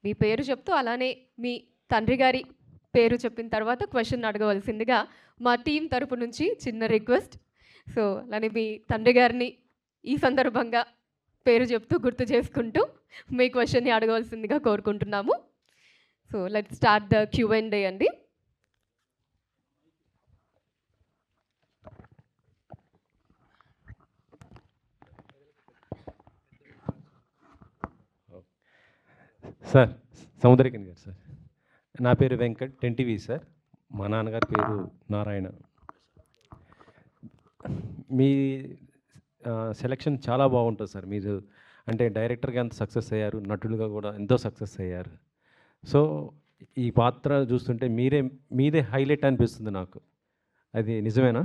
మీ పేరు చెప్తూ అలానే మీ తండ్రి గారి పేరు చెప్పిన తర్వాత క్వెషన్ అడగవలసిందిగా మా టీం తరపు నుంచి చిన్న రిక్వెస్ట్. సో, అలానే మీ తండ్రి గారిని ఈ సందర్భంగా పేరు చెప్తూ గుర్తు చేసుకుంటూ మీ క్వెషన్‌ని అడగవలసిందిగా కోరుకుంటున్నాము. So, let's start the Q&A అండి. సార్ సముద్రకిని గారు సార్, నా పేరు వెంకట్ 10TV సార్, మా నాన్నగారి పేరు నారాయణ. మీ సెలక్షన్ చాలా బాగుంటుంది సార్. మీరు అంటే డైరెక్టర్గా ఎంత సక్సెస్ అయ్యారు, నటులుగా కూడా ఎంతో సక్సెస్ అయ్యారు. సో ఈ పాత్ర చూస్తుంటే మీదే హైలైట్ అనిపిస్తుంది నాకు. అది నిజమేనా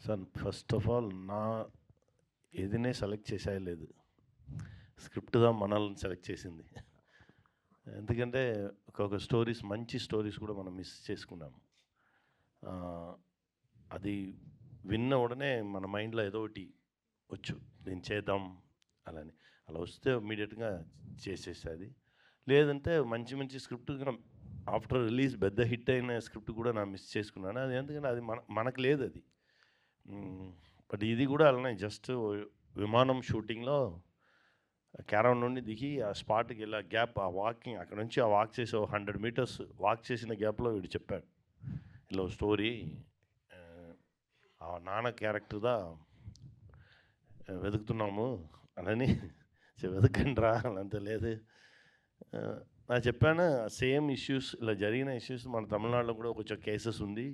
సార్? ఫస్ట్ ఆఫ్ ఆల్ ఏదినే సెలెక్ట్ చేసేయలేదు, స్క్రిప్ట్గా మనల్ని సెలెక్ట్ చేసింది. ఎందుకంటే ఒక స్టోరీస్, మంచి స్టోరీస్ కూడా మనం మిస్ చేసుకున్నాము. అది విన్న ఉడనే మన మైండ్లో ఏదో ఒకటి వచ్చు, నేను చేద్దాం అలా వస్తే ఇమ్మీడియట్గా చేసేసేది. లేదంటే మంచి స్క్రిప్ట్ ఆఫ్టర్ రిలీజ్ పెద్ద హిట్ అయిన స్క్రిప్ట్ కూడా నా మిస్ చేసుకున్నాను. అది ఎందుకంటే అది మనకు లేదు అది. బట్ ఇది కూడా అలానే జస్ట్ విమానం షూటింగ్లో క్యారవన్ నుండి దిగి ఆ స్పాట్కి వెళ్ళి గ్యాప్, ఆ వాకింగ్ అక్కడ నుంచి ఆ వాక్ చేసి 100 మీటర్స్ వాక్ చేసిన గ్యాప్లో వీడు చెప్పాడు, ఇలా స్టోరీ ఆ నాన్న క్యారెక్టర్దా వెతుకుతున్నాము అని. వెతకండి రా అంత లేదు. నేను చెప్పాను, సేమ్ ఇష్యూస్ ఇలా జరిగిన ఇష్యూస్ మన తమిళనాడులో కూడా కొంచెం కేసెస్ ఉంది.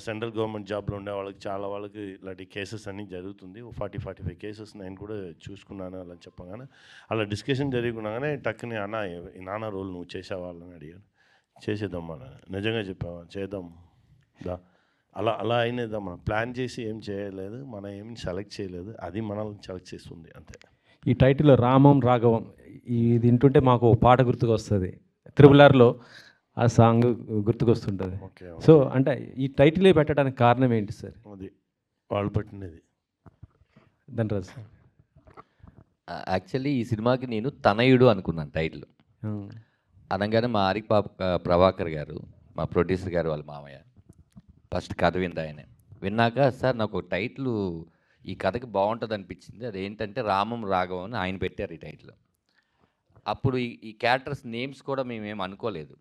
సెంట్రల్ గవర్నమెంట్ జాబ్లో ఉండే వాళ్ళకి చాలా వాళ్ళకి ఇలాంటి కేసెస్ అన్నీ జరుగుతుంది. 40-45 కేసెస్ నేను కూడా చూసుకున్నాను అలా చెప్పగానే, అలా డిస్కషన్ జరుగుకున్నాగానే టక్కుని అన్న ఈ నాన్న రోల్ నువ్వు చేసేవాళ్ళని అడిగాను. చేసేద్దాం మన, నిజంగా చెప్పావా, చేద్దాం దా. అలా అయినదా, మనం ప్లాన్ చేసి ఏం చేయలేదు, మనం ఏమి సెలెక్ట్ చేయలేదు, అది మనల్ని సెలెక్ట్ చేస్తుంది అంతే. ఈ టైటిల్లో రామం రాఘవం ఇది వింటుంటే మాకు ఒక పాట గుర్తుకు వస్తుంది, RRRలో ఆ సాంగ్ గుర్తుకొస్తుంటుంది. సో అంటే ఈ టైటిలే పెట్టడానికి కారణం ఏంటి సార్? అది వాళ్ళు పెట్టినది. ధనరాజ్ సార్, యాక్చువల్లీ ఈ సినిమాకి నేను తనయుడు అనుకున్నాను టైటిల్ అనగానే మా ప్రభాకర్ గారు, మా ప్రొడ్యూసర్ గారు వాళ్ళ మామయ్య ఫస్ట్ కథ ఆయనే విన్నాక, సార్ నాకు ఒక టైటిల్ ఈ కథకి బాగుంటుంది అనిపించింది, అదేంటంటే రామం రాఘవం అని ఆయన పెట్టారు ఈ టైటిల్. అప్పుడు ఈ క్యారెక్టర్స్ నేమ్స్ కూడా మేమేం అనుకోలేదు,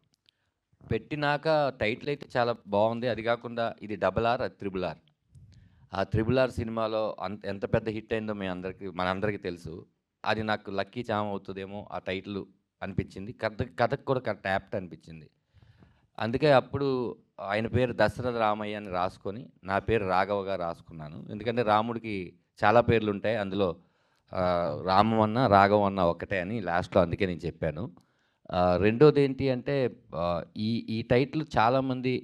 పెట్టినాక టైటిల్ అయితే చాలా బాగుంది. అది కాకుండా ఇది RRR, అది RRR. ఆ RRR సినిమాలో ఎంత పెద్ద హిట్ అయిందో మనందరికీ తెలుసు. అది నాకు లక్కీ చామ్ అవుతుందేమో ఆ టైటిల్ అనిపించింది. కథకు కూడా కరెక్ట్ యాప్ట్ అనిపించింది. అందుకే అప్పుడు ఆయన పేరు దశరథ రామయ్య అని రాసుకొని నా పేరు రాఘవగా రాసుకున్నాను. ఎందుకంటే రాముడికి చాలా పేర్లు ఉంటాయి, అందులో రామం అన్న రాఘవం అన్న ఒక్కటే అని లాస్ట్లో అందుకే నేను చెప్పాను. రెండోది ఏంటి అంటే ఈ టైటిల్ చాలామంది,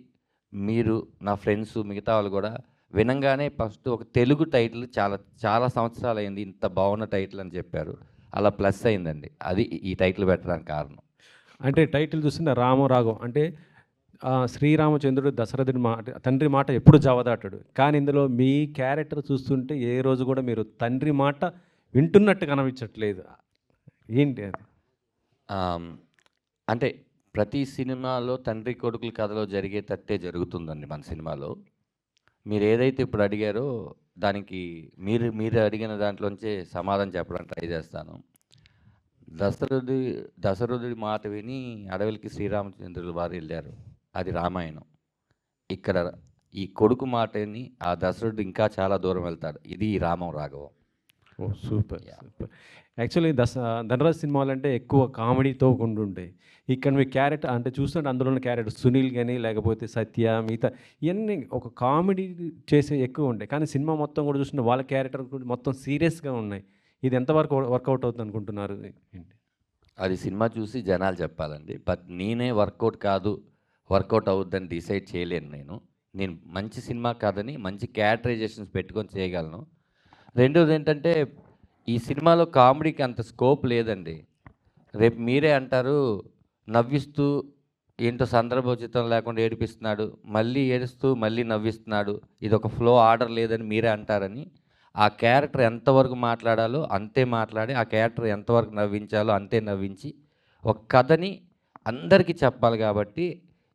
మీరు నా ఫ్రెండ్స్ మిగతా వాళ్ళు కూడా వినంగానే ఫస్ట్ ఒక తెలుగు టైటిల్ చాలా సంవత్సరాలు అయింది ఇంత బాగున్న టైటిల్ అని చెప్పారు. అలా ప్లస్ అయిందండి, అది ఈ టైటిల్ పెట్టడానికి కారణం. అంటే టైటిల్ చూస్తున్న రాఘవం అంటే శ్రీరామచంద్రుడు దశరథుడి తండ్రి మాట ఎప్పుడు జవదాటాడు, కానీ ఇందులో మీ క్యారెక్టర్ చూస్తుంటే ఏ రోజు కూడా మీరు తండ్రి మాట వింటున్నట్టు కనిపించట్లేదు, ఏంటి అది? అంటే ప్రతి సినిమాలో తండ్రి కొడుకుల కథలో జరిగేటట్టే జరుగుతుందండి మన సినిమాలో. మీరు ఏదైతే ఇప్పుడు అడిగారో దానికి మీరు అడిగిన దాంట్లోంచే సమాధానం చెప్పడానికి ట్రై చేస్తాను. దశరథుడి మాట విని అడవికి శ్రీరామచంద్రుల వారు వెళ్ళారు, అది రామాయణం. ఇక్కడ ఈ కొడుకు మాటని ఆ దశరథుడు ఇంకా చాలా దూరం వెళ్తాడు, ఇది రామం రాఘవం. ఓ సూపర్ సూపర్. యాక్చువల్లీ ధనరాజ్ సినిమాలు అంటే ఎక్కువ కామెడీతో ఉండుంటాయి. ఇక్కడ మీ క్యారెక్టర్ అంటే చూస్తుంటే అందులోని క్యారెక్టర్ సునీల్ కానీ లేకపోతే సత్య మిగతా ఇవన్నీ ఒక కామెడీ చేసే ఎక్కువ ఉంటాయి, కానీ సినిమా మొత్తం కూడా చూస్తుంటే వాళ్ళ క్యారెక్టర్ మొత్తం సీరియస్గా ఉన్నాయి. ఇది ఎంతవరకు వర్కౌట్ అవుతుంది అనుకుంటున్నారు? అది సినిమా చూసి జనాలు చెప్పాలండి. బట్ నేనే వర్కౌట్ అవుద్దని డిసైడ్ చేయలేను. నేను మంచి సినిమా కాదని మంచి క్యారెక్టరైజేషన్స్ పెట్టుకొని చేయగలను. రెండోది ఏంటంటే ఈ సినిమాలో కామెడీకి అంత స్కోప్ లేదండి. రేపు మీరే అంటారు, నవ్విస్తూ ఏంటో సందర్భోచితం లేకుండా ఏడిపిస్తున్నాడు, మళ్ళీ ఏడుస్తూ మళ్ళీ నవ్విస్తున్నాడు, ఇది ఒక ఫ్లో ఆర్డర్ లేదని మీరే అంటారని. ఆ క్యారెక్టర్ ఎంతవరకు మాట్లాడాలో అంతే మాట్లాడి, ఆ క్యారెక్టర్ ఎంతవరకు నవ్వించాలో అంతే నవ్వించి ఒక కథని అందరికీ చెప్పాలి కాబట్టి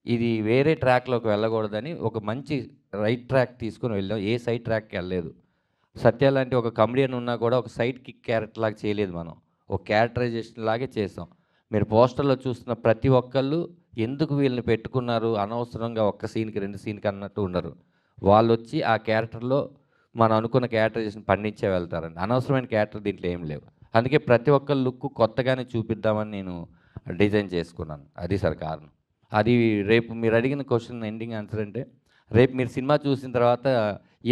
ఇది వేరే ట్రాక్లోకి వెళ్ళకూడదని ఒక మంచి రైట్ ట్రాక్ తీసుకొని వెళ్ళాం. ఏ సైడ్ ట్రాక్కి వెళ్ళలేదు. సత్య లాంటి ఒక కమెడియన్ ఉన్నా కూడా ఒక సైడ్ కిక్ క్యారెక్టర్ లాగా చేయలేదు మనం. ఒక క్యారెక్టరైజేషన్ లాగే చేసాం. మీరు పోస్టర్లో చూస్తున్న ప్రతి ఒక్కళ్ళు ఎందుకు వీళ్ళని పెట్టుకున్నారు అనవసరంగా ఒక్క సీన్కి 2 సీన్కి అన్నట్టు ఉండరు. వాళ్ళు వచ్చి ఆ క్యారెక్టర్లో మనం అనుకున్న క్యారెక్టరైజేషన్ పండించే వెళ్తారండి. అనవసరమైన క్యారెక్టర్ దీంట్లో ఏం లేవు. అందుకే ప్రతి ఒక్క లుక్ కొత్తగానే చూపిద్దామని నేను డిజైన్ చేసుకున్నాను. అది సార్ కారణం. అది రేపు మీరు అడిగిన క్వశ్చన్ ఎండింగ్ ఆన్సర్ అంటే, రేపు మీరు సినిమా చూసిన తర్వాత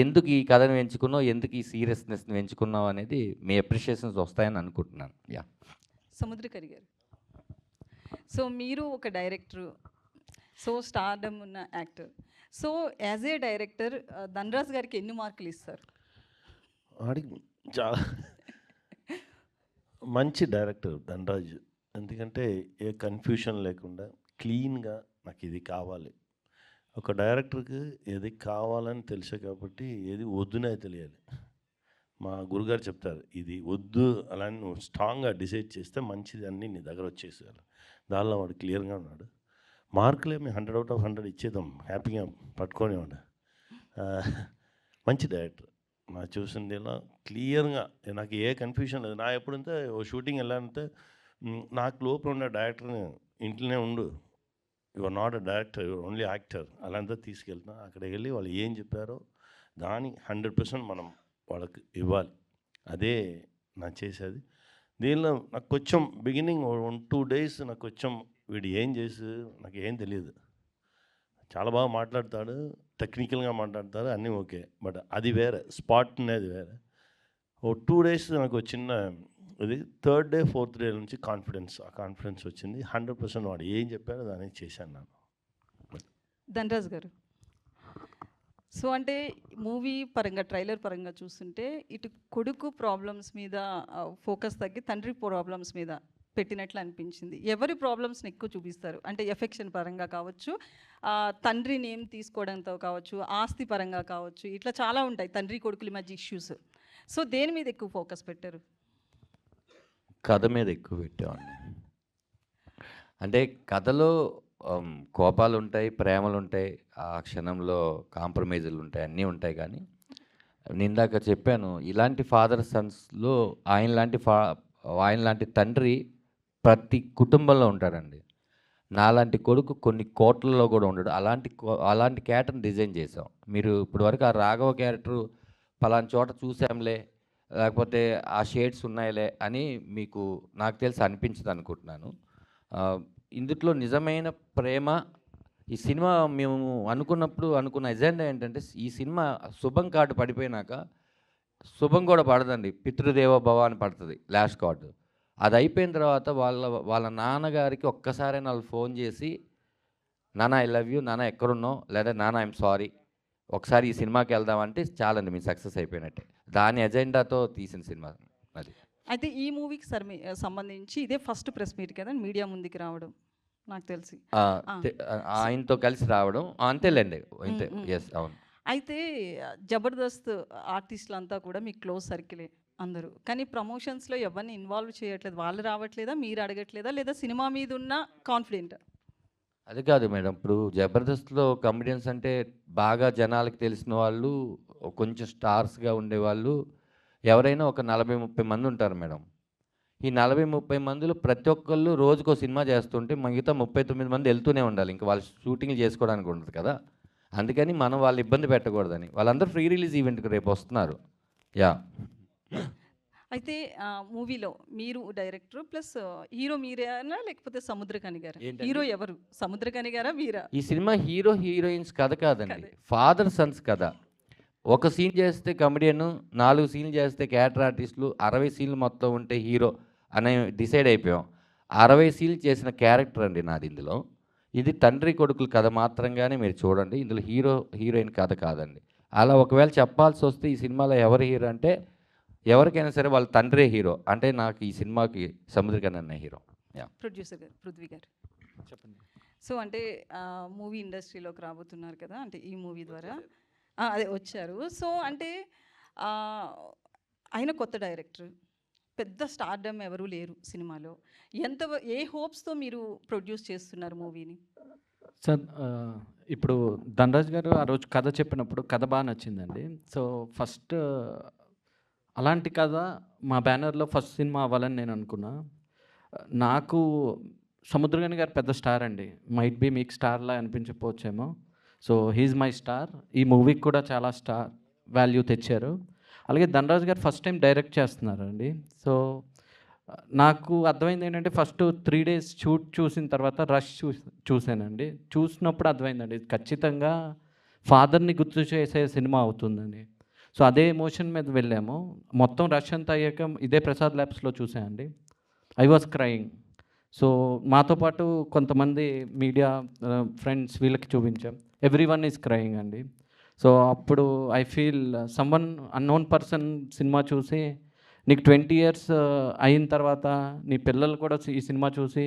ఎందుకు ఈ కథను ఎంచుకున్నావు, ఎందుకు ఈ సీరియస్నెస్ని ఎంచుకున్నావు అనేది మీ అప్రిషియేషన్స్ వస్తాయని అనుకుంటున్నాను. యా. సముద్రకరి గారు, సో మీరు ఒక డైరెక్టరు, సో స్టార్డమ్ ఉన్న actor, so as a director Dhanraj గారికి ఎన్ని మార్కులు ఇస్తారు? వాడికి చాలా మంచి డైరెక్టర్ ధనరాజ్. ఎందుకంటే ఏ కన్ఫ్యూషన్ లేకుండా క్లీన్గా నాకు ఇది కావాలి. ఒక డైరెక్టర్కి ఏది కావాలని తెలుసు కాబట్టి ఏది వద్దునే తెలియాలి. మా గురుగారు చెప్తారు, ఇది వద్దు అలా నువ్వు స్ట్రాంగ్గా డిసైడ్ చేస్తే మంచిది అన్నీ నీ దగ్గర వచ్చేసేయాలి. దానిలో వాడు క్లియర్గా ఉన్నాడు. మార్కులేమి 100 out of 100 ఇచ్చేద్దాం, హ్యాపీగా పట్టుకోనివాడు. మంచి డైరెక్టర్. నా చూసిందేలా క్లియర్గా నాకు ఏ కన్ఫ్యూషన్ లేదు. నా ఎప్పుడంటే ఓ షూటింగ్ వెళ్ళాలంటే నాకు లోపల ఉన్న డైరెక్టర్ని ఇంట్లోనే ఉండు, you are not a director, you are only actor అలాంతా తీసుకెళ్తున్నా. అక్కడికి వెళ్ళి వాళ్ళు ఏం చెప్పారో దాని 100% మనం వాళ్ళకి ఇవ్వాలి. అదే నా చేసేది. దీనిలో నాకు కొంచెం బిగినింగ్ 1-2 days నాకు కొంచెం వీడు ఏం చేసి నాకు ఏం తెలియదు. చాలా బాగా మాట్లాడతాడు, టెక్నికల్గా మాట్లాడతాడు, అన్నీ ఓకే. బట్ అది వేరే, స్పాట్ అనేది వేరే. ఓ 2 days నాకు చిన్న ఇది. 3rd day 4th day నుంచి ఆ కాన్ఫిడెన్స్ వచ్చింది. 100% వాడు ఏం చెప్పాడో దాన్ని చేశాను నేను. ధనరాజ్ గారు, సో అంటే మూవీ పరంగా ట్రైలర్ పరంగా చూస్తుంటే ఇటు కొడుకు ప్రాబ్లమ్స్ మీద ఫోకస్ తగ్గి తండ్రి ప్రాబ్లమ్స్ మీద పెట్టినట్లు అనిపించింది. ఎవరి ప్రాబ్లమ్స్ని ఎక్కువ చూపిస్తారు అంటే ఎఫెక్షన్ పరంగా కావచ్చు, తండ్రి నేమ్ తీసుకోవడంతో కావచ్చు, ఆస్తి పరంగా కావచ్చు, ఇట్లా చాలా ఉంటాయి తండ్రి కొడుకుల మధ్య ఇష్యూస్. సో దేని మీద ఎక్కువ ఫోకస్ పెట్టారు? కథ మీద ఎక్కువ పెట్టేవాడిని. అంటే కథలో కోపాలు ఉంటాయి, ప్రేమలు ఉంటాయి, ఆ క్షణంలో కాంప్రమైజులు ఉంటాయి, అన్నీ ఉంటాయి. కానీ నేను ఇందాక చెప్పాను, ఇలాంటి ఫాదర్ సన్స్లో ఆయన లాంటి తండ్రి ప్రతి కుటుంబంలో ఉంటాడండి. నాలాంటి కొడుకు కొన్ని కోట్లలో కూడా ఉండడు. అలాంటి క్యారెక్టర్ని డిజైన్ చేసాం. మీరు ఇప్పుడు వరకు ఆ రాఘవ క్యారెక్టర్ పలానా చోట చూసాంలే, లేకపోతే ఆ షేడ్స్ ఉన్నాయిలే అని మీకు నాకు తెలిసి అనిపించదు అనుకుంటున్నాను. ఇందులో నిజమైన ప్రేమ ఈ సినిమా మేము అనుకున్న ఎజెండా ఏంటంటే, ఈ సినిమా శుభం కార్డు పడిపోయినాక శుభం కూడా పడదండి, పితృదేవ భవ అని పడుతుంది లాస్ట్ కార్డు. అది అయిపోయిన తర్వాత వాళ్ళ నాన్నగారికి ఒక్కసారైనా వాళ్ళు ఫోన్ చేసి, నాన్న ఐ లవ్ యూ, నాన్న ఎక్కడున్నావు, లేదా నాన్న ఐఎమ్ సారీ, ఒకసారి ఈ సినిమాకి వెళ్దామంటే చాలండి, మీరు సక్సెస్ అయిపోయినట్టే. దాని ఎజెండాతో తీసిన సినిమా అది. అయితే ఈ మూవీకి సంబంధించి ఇదే ఫస్ట్ ప్రెస్ మీట్ కదా మీడియా ముందుకి రావడం నాకు తెలిసి, ఆయనతో కలిసి రావడం అంతేలేండి, అంతే. ఎస్, అవును. అయితే జబర్దస్త్ ఆర్టిస్టులు అంతా కూడా మీ క్లోజ్ సర్కిలే అందరూ, కానీ ప్రమోషన్స్లో ఎవరిని ఇన్వాల్వ్ చేయట్లేదు. వాళ్ళు రావట్లేదా, మీరు అడగట్లేదా, లేదా సినిమా మీద ఉన్న కాన్ఫిడెంట్? అది కాదు మేడం, ఇప్పుడు జబర్దస్త్లో కమెడియన్స్ అంటే బాగా జనాలకు తెలిసిన వాళ్ళు, కొంచెం స్టార్స్గా ఉండేవాళ్ళు ఎవరైనా ఒక 40-30 మంది ఉంటారు మేడం. ఈ 40-30 మందిలో ప్రతి ఒక్కళ్ళు రోజుకో సినిమా చేస్తుంటే మిగతా 39 మంది వెళ్తూనే ఉండాలి. ఇంకా వాళ్ళు షూటింగ్లు చేసుకోవడానికి ఉండదు కదా. అందుకని మనం వాళ్ళు ఇబ్బంది పెట్టకూడదని వాళ్ళందరూ ఫ్రీ రిలీజ్ ఈవెంట్కి రేపు వస్తున్నారు. యా. అయితే మూవీలో మీరు డైరెక్టర్ ప్లస్ హీరో మీరేనా లేకపోతే సముద్రకని గారు? హీరో ఎవరు, సముద్రకని గారా మీరా? ఈ సినిమా హీరో హీరోయిన్స్ కథ కాదండి, ఫాదర్ సన్స్ కథ. ఒక సీన్ చేస్తే కమెడియన్, 4 సీన్లు చేస్తే క్యారెక్టర్ ఆర్టిస్టులు, 60 సీన్లు మొత్తం ఉంటే హీరో అనే డిసైడ్ అయిపోయాం. 60 సీన్లు చేసిన క్యారెక్టర్ అండి నాది ఇందులో. ఇది తండ్రి కొడుకుల కథ మాత్రంగానే మీరు చూడండి, ఇందులో హీరో హీరోయిన్ కథ కాదండి. అలా ఒకవేళ చెప్పాల్సి వస్తే ఈ సినిమాలో ఎవరు హీరో అంటే ఎవరికైనా సరే వాళ్ళ తండ్రే హీరో. అంటే నాకు ఈ సినిమాకి సముద్రకని అన్న హీరో. ప్రొడ్యూసర్ గారు, పృథ్వీ గారు చెప్పండి. సో అంటే మూవీ ఇండస్ట్రీలోకి రాబోతున్నారు కదా, అంటే ఈ మూవీ ద్వారా అదే వచ్చారు. సో అంటే ఆయన కొత్త డైరెక్టర్, పెద్ద స్టార్డమ్ ఎవరూ లేరు సినిమాలో. ఏ హోప్స్తో మీరు ప్రొడ్యూస్ చేస్తున్నారు మూవీని? సార్ ఇప్పుడు ధనరాజ్ గారు ఆ రోజు కథ చెప్పినప్పుడు కథ బాగా నచ్చిందండి. సో ఫస్ట్ అలాంటి కథ మా బ్యానర్లో ఫస్ట్ సినిమా అవ్వాలని నేను అనుకున్నా. నాకు సముద్రగని గారు పెద్ద స్టార్ అండి. మైట్ బీ మీకు స్టార్లా అనిపించకపోవచ్చేమో. So he's my star. ఈ మూవీకి కూడా చాలా స్టార్ వాల్యూ తెచ్చారు. అలాగే ధనరాజ్ గారు ఫస్ట్ టైం డైరెక్ట్ చేస్తున్నారండి. సో నాకు అర్థమైంది ఏంటంటే ఫస్ట్ 3 days షూట్ చూసిన తర్వాత రష్ చూశానండి. చూసినప్పుడు అర్థమైందండి ఇది ఖచ్చితంగా ఫాదర్ని గుర్తు చేసే సినిమా అవుతుందని. సో అదే ఎమోషన్ మీద వెళ్ళాము. మొత్తం రష్ అంతా అయ్యాక ఇదే ప్రసాద్ ల్యాబ్స్లో చూసానండి. I was crying. సో మాతో పాటు కొంతమంది మీడియా ఫ్రెండ్స్ వీళ్ళకి చూపించాం. ఎవ్రీవన్ ఈజ్ క్రయింగ్ అండి. సో అప్పుడు I feel someone unknown person cinema చూసి నీకు 20 years అయిన తర్వాత నీ పిల్లలు కూడా ఈ సినిమా చూసి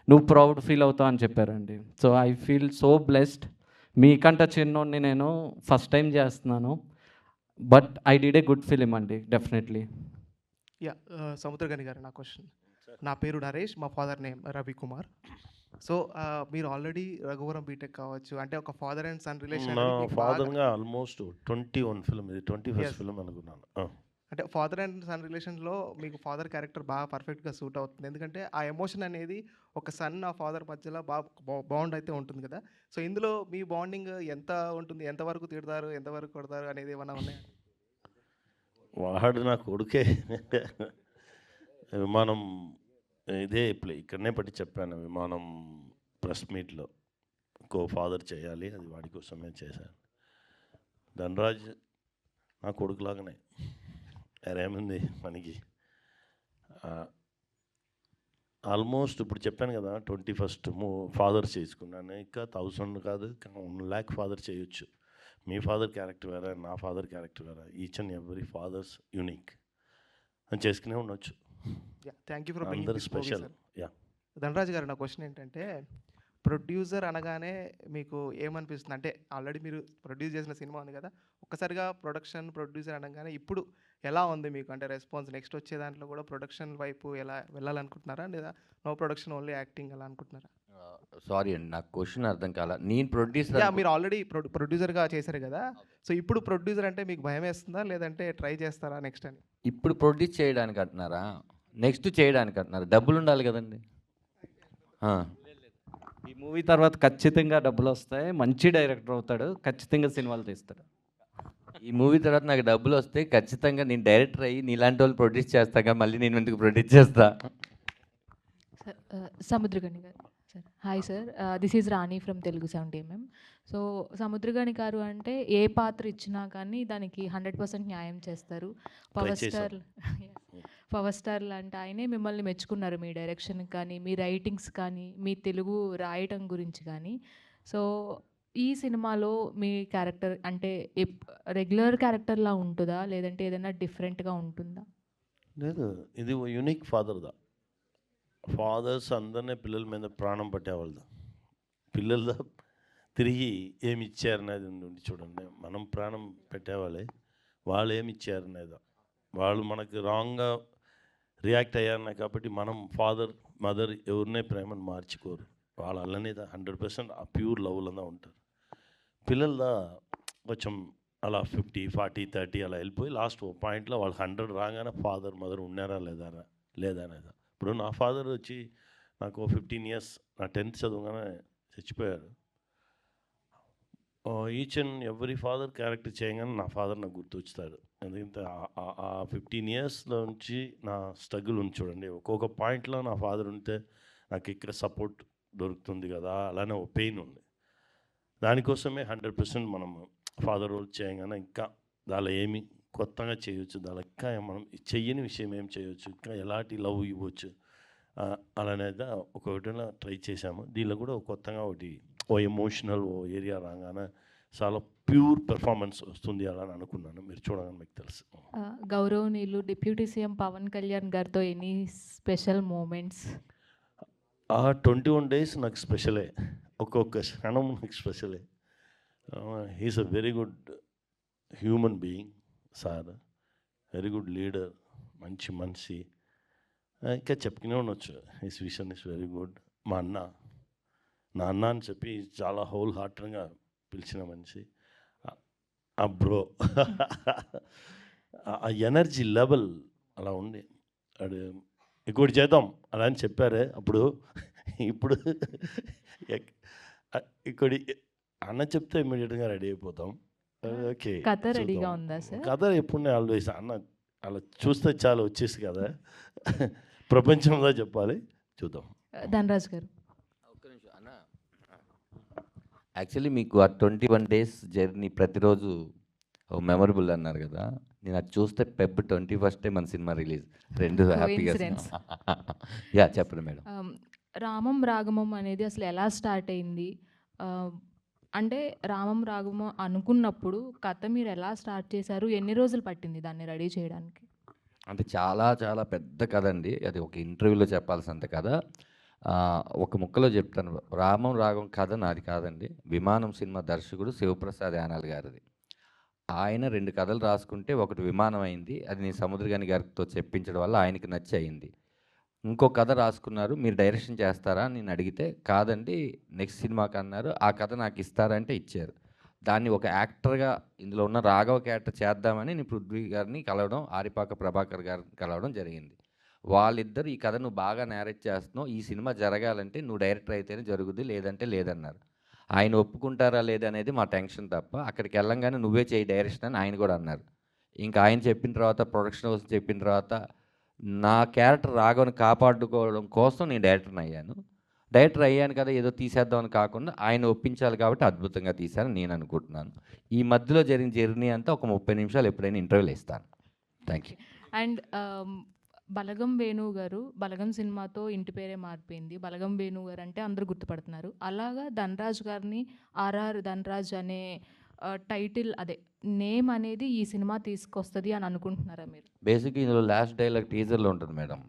నువ్వు ప్రౌడ్ ఫీల్ అవుతావు అని చెప్పారండి. So I feel so blessed. మీకంట చిన్నోడిని నేను ఫస్ట్ టైం చేస్తున్నాను. But I did a good film అండి డెఫినెట్లీ. యా సముద్రగని గారు, నా క్వశ్చన్. నా పేరు నరేష్, మా ఫాదర్ నేమ్ రవికుమార్. సో మీరు ఆల్రెడీ రఘువరం బీటెక్ కావచ్చు, అంటే ఒక ఫాదర్ అండ్ సన్ రిలేషన్. నా ఫాదర్గా ఆల్మోస్ట్ 21 ఫిల్మ్, ఇది 21st Yes. ఫిల్మ్ అనుకున్నాను. అంటే ఫాదర్ అండ్ సన్ రిలేషన్లో మీకు ఫాదర్ క్యారెక్టర్ బాగా పర్ఫెక్ట్గా సూట్ అవుతుంది. ఎందుకంటే ఆ ఎమోషన్ అనేది ఒక సన్ ఆ ఫాదర్ మధ్యలో బాండ్ అయితే ఉంటుంది కదా. సో ఇందులో మీ బాండింగ్ ఎంత ఉంటుంది, ఎంతవరకు తిడతారు, ఎంతవరకు కొడతారు అనేది ఏమైనా ఉన్నాయా? వాడు నా కొడుకే. విమానం ఇదే ఇక్కడనే పట్టి చెప్పాను, విమానం ప్రెస్ మీట్లో ఫాదర్ చేయాలి, అది వాడి కోసమే చేశాను. ధనరాజ్ నా కొడుకులాగానే ఏముంది మనకి. ఆల్మోస్ట్ ఇప్పుడు చెప్పాను కదా 21st ఫాదర్ చేసుకున్నాను. ఇంకా 1000 కాదు 1 lakh ఫాదర్ చేయొచ్చు. మీ ఫాదర్ క్యారెక్టర్ వేరే, నా ఫాదర్ క్యారెక్టర్ వేరే. Each and every father's unique అని చేసుకునే ఉండొచ్చు. థ్యాంక్ యూ ఫర్ అందరు స్పెషల్. యా ధనరాజ్ గారు, నా క్వశ్చన్ ఏంటంటే ప్రొడ్యూసర్ అనగానే మీకు ఏమనిపిస్తుంది? అంటే ఆల్రెడీ మీరు ప్రొడ్యూస్ చేసిన సినిమా ఉంది కదా, ఒక్కసారిగా ప్రొడ్యూసర్ అనగానే ఇప్పుడు ఎలా ఉంది మీకు? అంటే రెస్పాన్స్ నెక్స్ట్ వచ్చే దాంట్లో కూడా ప్రొడక్షన్ వైపు ఎలా వెళ్ళాలనుకుంటున్నారా, లేదా నో ప్రొడక్షన్ ఓన్లీ యాక్టింగ్ అలా అనుకుంటున్నారా? సారీ అండి, నాకు క్వశ్చన్ అర్థం కాల. నేను ప్రొడ్యూసర్ మీరు ఆల్రెడీ ప్రొడ్యూసర్గా చేశారు కదా, సో ఇప్పుడు ప్రొడ్యూసర్ అంటే మీకు భయం వేస్తుందా, లేదంటే ట్రై చేస్తారా నెక్స్ట్ అని? ఇప్పుడు ప్రొడ్యూస్ చేయడానికి అంటున్నారా, నెక్స్ట్ చేయడానికి అంటున్నారా? డబ్బులు ఉండాలి కదండి. ఈ మూవీ తర్వాత ఖచ్చితంగా డబ్బులు వస్తాయి, మంచి డైరెక్టర్ అవుతాడు, ఖచ్చితంగా సినిమాలు తీస్తాడు. ఈ మూవీ తర్వాత నాకు డబ్బులు వస్తే ఖచ్చితంగా నేను డైరెక్టర్ అయ్యి నీలాంటి వాళ్ళు ప్రొడ్యూస్ చేస్తాగా, మళ్ళీ నేను ఎందుకు ప్రొడ్యూస్ చేస్తా? సముద్రగని గారు sir. Hi sir, this is Rani from Telugu 70mm. So Samuthirakani గారు అంటే ఏ పాత్ర ఇచ్చినా కానీ దానికి 100% న్యాయం చేస్తారు. పవర్ స్టార్ లాంటి ఆయనే మిమ్మల్ని మెచ్చుకున్నారు మీ డైరెక్షన్ కానీ, మీ రైటింగ్స్ కానీ, మీ తెలుగు రాయటం గురించి కానీ. సో ఈ సినిమాలో మీ క్యారెక్టర్ అంటే రెగ్యులర్ క్యారెక్టర్లా ఉంటుందా, లేదంటే ఏదైనా డిఫరెంట్గా ఉంటుందా? లేదు, ఇది యూనిక్ ఫాదర్దా. ఫాదర్స్ అందరినీ పిల్లల మీద ప్రాణం పట్టేవాళ్ళదా. పిల్లలదా తిరిగి ఏమి ఇచ్చారనేది ఉంది చూడండి. మనం ప్రాణం పెట్టేవాళ్ళే, వాళ్ళు ఏమి ఇచ్చారనేదా. వాళ్ళు మనకి రాంగ్గా రియాక్ట్ అయ్యారనే కాబట్టి మనం ఫాదర్ మదర్ ఎవరినే ప్రేమను మార్చుకోరు. వాళ్ళు అలానే 100% ఆ ప్యూర్ లవ్లోనే ఉంటారు. పిల్లలదా కొంచెం అలా 50, 40, 30 అలా వెళ్ళిపోయి లాస్ట్ పాయింట్లో వాళ్ళు 100 రాగానే ఫాదర్ మదర్ ఉన్నారా లేదా అనేది. ఇప్పుడు నా ఫాదర్ వచ్చి నాకు 15 years, నా 10th చదవగానే చచ్చిపోయారు. Each and every father character చేయగానే నా ఫాదర్ నాకు గుర్తొచ్చుతాడు. ఎందుకంటే ఆ 15 yearsలో నుంచి నా స్ట్రగుల్ ఉంది చూడండి. ఒక్కొక్క పాయింట్లో నా ఫాదర్ ఉంటే నాకు ఇక్కడ సపోర్ట్ దొరుకుతుంది కదా, అలానే ఒక పెయిన్ ఉంది. దానికోసమే 100% మనం ఫాదర్ రోల్ చేయగానే ఇంకా దానిలో ఏమి కొత్తగా చేయవచ్చు, దానిలో ఇంకా మనం చెయ్యని విషయం ఏం చేయవచ్చు, ఇంకా ఎలాంటి లవ్ ఇవ్వచ్చు అలానేది ఒకటిలో ట్రై చేశాము. దీనిలో కూడా కొత్తగా ఓ ఎమోషనల్ ఏరియా రాగానే చాలా ప్యూర్ పెర్ఫార్మెన్స్ వస్తుంది అలా అని అనుకున్నాను. మీరు చూడగానే మీకు తెలుసు. గౌరవనీయులు డిప్యూటీ సీఎం పవన్ కళ్యాణ్ గారితో ఎనీ స్పెషల్ మూమెంట్స్? ఆ 21 days నాకు స్పెషలే, ఒక్కొక్క క్షణం నాకు స్పెషలే. He's a very good human being sir, very good leader, మంచి మనిషి. ఇంకా చెప్పుకునే ఉండొచ్చు. His vision is very good. మా అన్న, నా అన్న అని చెప్పి చాలా హోల్ హార్టెడ్గా పిలిచిన మనిషి. ఆ బ్రో ఆ ఎనర్జీ లెవెల్ అలా ఉంది. అది ఇంకోటి చేద్దాం అలా అని చెప్పారే అప్పుడు. ఇప్పుడు ఇంకోటి అన్న చెప్తే ఇమ్మీడియట్గా రెడీ అయిపోతాం. ఓకే, కథ రెడీగా ఉందా సార్? కథ ఎప్పుడు ఆల్వేస్ అన్న అలా చూస్తే చాలా వచ్చేసి కదా, ప్రపంచంలో చెప్పాలి, చూద్దాం. ధనరాజ్ గారు. ఒక్క నిమిషం అన్న. యాక్చువల్లీ మీకు ఆ 21 days జర్నీ ప్రతిరోజు మెమరబుల్ అన్నారు కదా, నేను అది చూస్తే Feb 21 మన సినిమా రిలీజ్. రెండు హ్యాపీగా. Coincidence. యా చెప్పండి మేడం. రామం రాగమం అనేది అసలు ఎలా స్టార్ట్ అయింది? అంటే రామం రాగమం అనుకున్నప్పుడు కథ మీరు ఎలా స్టార్ట్ చేశారు? ఎన్ని రోజులు పట్టింది దాన్ని రెడీ చేయడానికి? అంటే చాలా చాలా పెద్ద కథ అండి. అది ఒక ఇంటర్వ్యూలో చెప్పాల్సినంత కథ. ఒక ముక్కలో చెప్తాను. రామం రాగం కథ నాది కాదండి. విమానం సినిమా దర్శకుడు శివప్రసాద్ యానాల్ గారిది. ఆయన 2 కథలు రాసుకుంటే ఒకటి విమానం అయింది. అది నేను సముద్రగాని గారితో చెప్పించడం వల్ల ఆయనకి నచ్చి అయింది. ఇంకో కథ రాసుకున్నారు, మీరు డైరెక్షన్ చేస్తారా అని నేను అడిగితే కాదండి నెక్స్ట్ సినిమాకి అన్నారు. ఆ కథ నాకు ఇస్తారంటే ఇచ్చారు. దాన్ని ఒక యాక్టర్గా ఇందులో ఉన్న రాఘవ క్యారెక్టర్ చేద్దామని నేను పృథ్వీ గారిని కలవడం, ఆరిపాక ప్రభాకర్ గారిని కలవడం జరిగింది. వాళ్ళిద్దరు ఈ కథ నువ్వు బాగా నేరేట్ చేస్తున్నావు, ఈ సినిమా జరగాలంటే నువ్వు డైరెక్టర్ అయితేనే జరుగుద్ది, లేదంటే లేదన్నారు. ఆయన ఒప్పుకుంటారా లేదనేది మా టెన్షన్ తప్ప, అక్కడికి వెళ్ళంగానే నువ్వే చేయి డైరెక్షన్ అని ఆయన కూడా అన్నారు. ఇంకా ఆయన చెప్పిన తర్వాత ప్రొడక్షన్ హౌస్ చెప్పిన తర్వాత నా క్యారెక్టర్ రాఘవని కాపాడుకోవడం కోసం నేను డైరెక్టర్ని అయ్యాను. డైరెక్టర్ అయ్యాను కదా ఏదో తీసేద్దామని కాకుండా ఆయన ఒప్పించాలి కాబట్టి అద్భుతంగా తీశాను నేను అనుకుంటున్నాను. ఈ మధ్యలో జరిగిన జర్నీ అంతా ఒక 30 నిమిషాలు ఎప్పుడైనా ఇంటర్వ్యూలు ఇస్తాను. Thank you. అండ్ బలగం వేణు గారు, బలగం సినిమాతో ఇంటి పేరే మారిపోయింది. బలగం వేణు గారు అంటే అందరూ గుర్తుపడుతున్నారు. అలాగా ధనరాజ్ గారిని ఆర్ఆర్ ధనరాజ్ అనే టైటిల్, అదే నేమ్ అనేది ఈ సినిమా తీసుకొస్తుంది అని అనుకుంటున్నారా మీరు? బేసిక్గా ఇందులో లాస్ట్ డైలాగ్ టీజర్లో ఉంటుంది మేడం.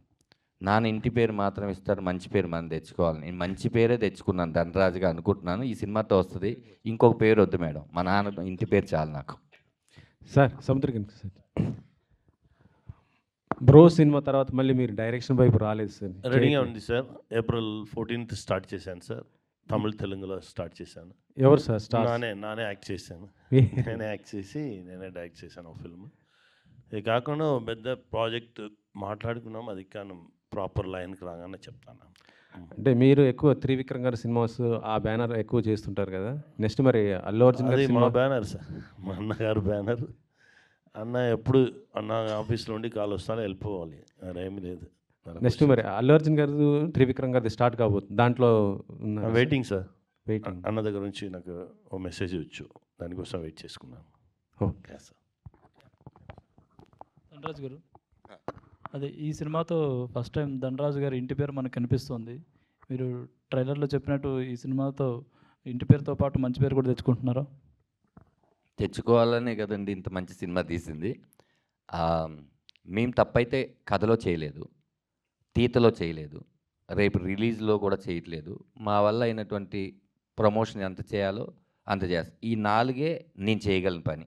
నాన్న ఇంటి పేరు మాత్రం ఇస్తాడు, మంచి పేరు మనం తెచ్చుకోవాలి. నేను మంచి పేరే తెచ్చుకున్నాను ధనరాజుగా అనుకుంటున్నాను. ఈ సినిమాతో వస్తుంది, ఇంకొక పేరు వద్దు మేడం, మా నాన్న ఇంటి పేరు చాలు నాకు. సార్ సముద్రగన్ సార్, బ్రో సినిమా తర్వాత మళ్ళీ మీరు డైరెక్షన్ వైపు రాలేదు సార్? రెడీగా ఉంది సార్. April 14th స్టార్ట్ చేశాను సార్. తమిళ తెలుగులో స్టార్ట్ చేశాను. ఎవరు సార్ స్టార్? నానే యాక్ట్ చేశాను. నేనే యాక్ట్ చేసి నేనే డైరెక్ట్ చేశాను ఒక ఫిల్మ్. ఇది కాకుండా పెద్ద ప్రాజెక్ట్ మాట్లాడుకున్నాం, అది కానీ ప్రాపర్ లైన్కి రాగానే చెప్తాను. అంటే మీరు ఎక్కువ త్రివిక్రమ్ గారి సినిమాస్ ఆ బ్యానర్ ఎక్కువ చేస్తుంటారు కదా, నెక్స్ట్ మరి అల్లు అర్జున్ గారి అది మా సినిమా? బ్యానర్ సార్, మా అన్నగారు బ్యానర్. అన్న ఎప్పుడు అన్న ఆఫీస్లో ఉండి కాల్ వస్తానే వెళ్ళిపోవాలి, అదేమీ లేదు. నెక్స్ట్ మరి అల్లు అర్జున్ గారు త్రివిక్రమ్ గారిది స్టార్ట్ కాబోతుంది, దాంట్లో వెయిటింగ్ సార్. వెయిటింగ్. అన్న దగ్గర నుంచి నాకు ఓ మెసేజ్ వచ్చు, దానికోసం వెయిట్ చేసుకున్నాను. Okay sir. ధనరాజ్ గారు, అదే ఈ సినిమాతో ఫస్ట్ టైం ధనరాజ్ గారి ఇంటి పేరు మనకు కనిపిస్తుంది. మీరు ట్రైలర్లో చెప్పినట్టు ఈ సినిమాతో ఇంటి పేరుతో పాటు మంచి పేరు కూడా తెచ్చుకుంటున్నారా? తెచ్చుకోవాలనే కదండి ఇంత మంచి సినిమా తీసింది. మేము తప్పైతే కథలో చేయలేదు, తీతలో చేయలేదు, రేపు రిలీజ్లో కూడా చేయట్లేదు. మా వల్ల అయినటువంటి ప్రమోషన్ ఎంత చేయాలో అంత చేస్తాను. ఈ 4 నేను చేయగలను పని.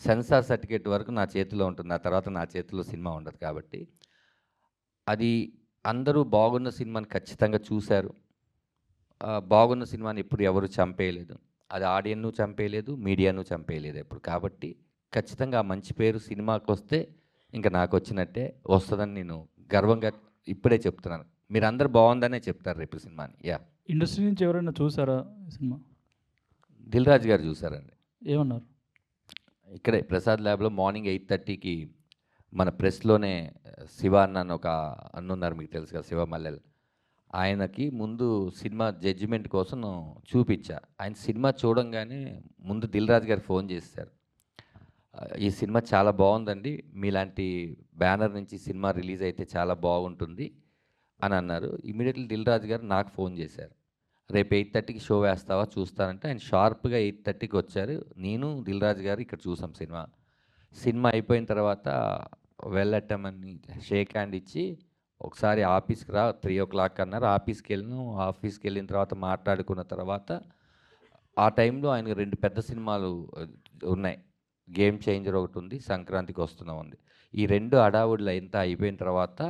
సెన్సార్ సర్టిఫికేట్ వరకు నా చేతిలో ఉంటుంది, ఆ తర్వాత నా చేతిలో సినిమా ఉండదు. కాబట్టి అది అందరూ బాగున్న సినిమాని ఖచ్చితంగా చూశారు. బాగున్న సినిమాని ఎప్పుడు ఎవరు చంపేయలేదు, అది ఆడియన్ను చంపేయలేదు, మీడియాను చంపేయలేదు ఎప్పుడు. కాబట్టి ఖచ్చితంగా ఆ మంచి పేరు సినిమాకి వస్తే ఇంకా నాకు వచ్చినట్టే వస్తుందని నేను గర్వంగా ఇప్పుడే చెప్తున్నాను. మీరు అందరు బాగుందనే చెప్తారు రేపు సినిమాని. యా, ఇండస్ట్రీ నుంచి ఎవరైనా చూసారా ఈ సినిమా? దిల్ రాజు గారు చూసారండి. ఏమన్నారు? ఇక్కడే ప్రసాద్ ల్యాబ్లో మార్నింగ్ 8:30కి మన ప్రెస్లోనే శివ అన్న ఒక అన్నున్నారు, మీకు తెలుసు కదా, శివ మల్లెల్. ఆయనకి ముందు సినిమా జడ్జిమెంట్ కోసం చూపించా. ఆయన సినిమా చూడంగానే ముందు దిల్ రాజు గారు ఫోన్ చేశారు, ఈ సినిమా చాలా బాగుందండి, మీలాంటి బ్యానర్ నుంచి సినిమా రిలీజ్ అయితే చాలా బాగుంటుంది అని అన్నారు. ఇమీడియట్లీ దిల్ రాజు గారు నాకు ఫోన్ చేశారు, రేపు 8:30కి షో వేస్తావా చూస్తానంటే ఆయన షార్ప్గా 8:30కి వచ్చారు. నేను దిల్ రాజు గారు ఇక్కడ చూసాం సినిమా అయిపోయిన తర్వాత వెళ్ళటమని షేక్ హ్యాండ్ ఇచ్చి ఒకసారి ఆఫీస్కి రా 3 o'clock అన్నారు. ఆఫీస్కి వెళ్ళిన తర్వాత మాట్లాడుకున్న తర్వాత ఆ టైంలో ఆయనకు 2 పెద్ద సినిమాలు ఉన్నాయి, గేమ్ చేంజర్ ఒకటి ఉంది, సంక్రాంతికి వస్తున్నాం ఉంది. ఈ 2 హడావుడిలో ఎంత అయిపోయిన తర్వాత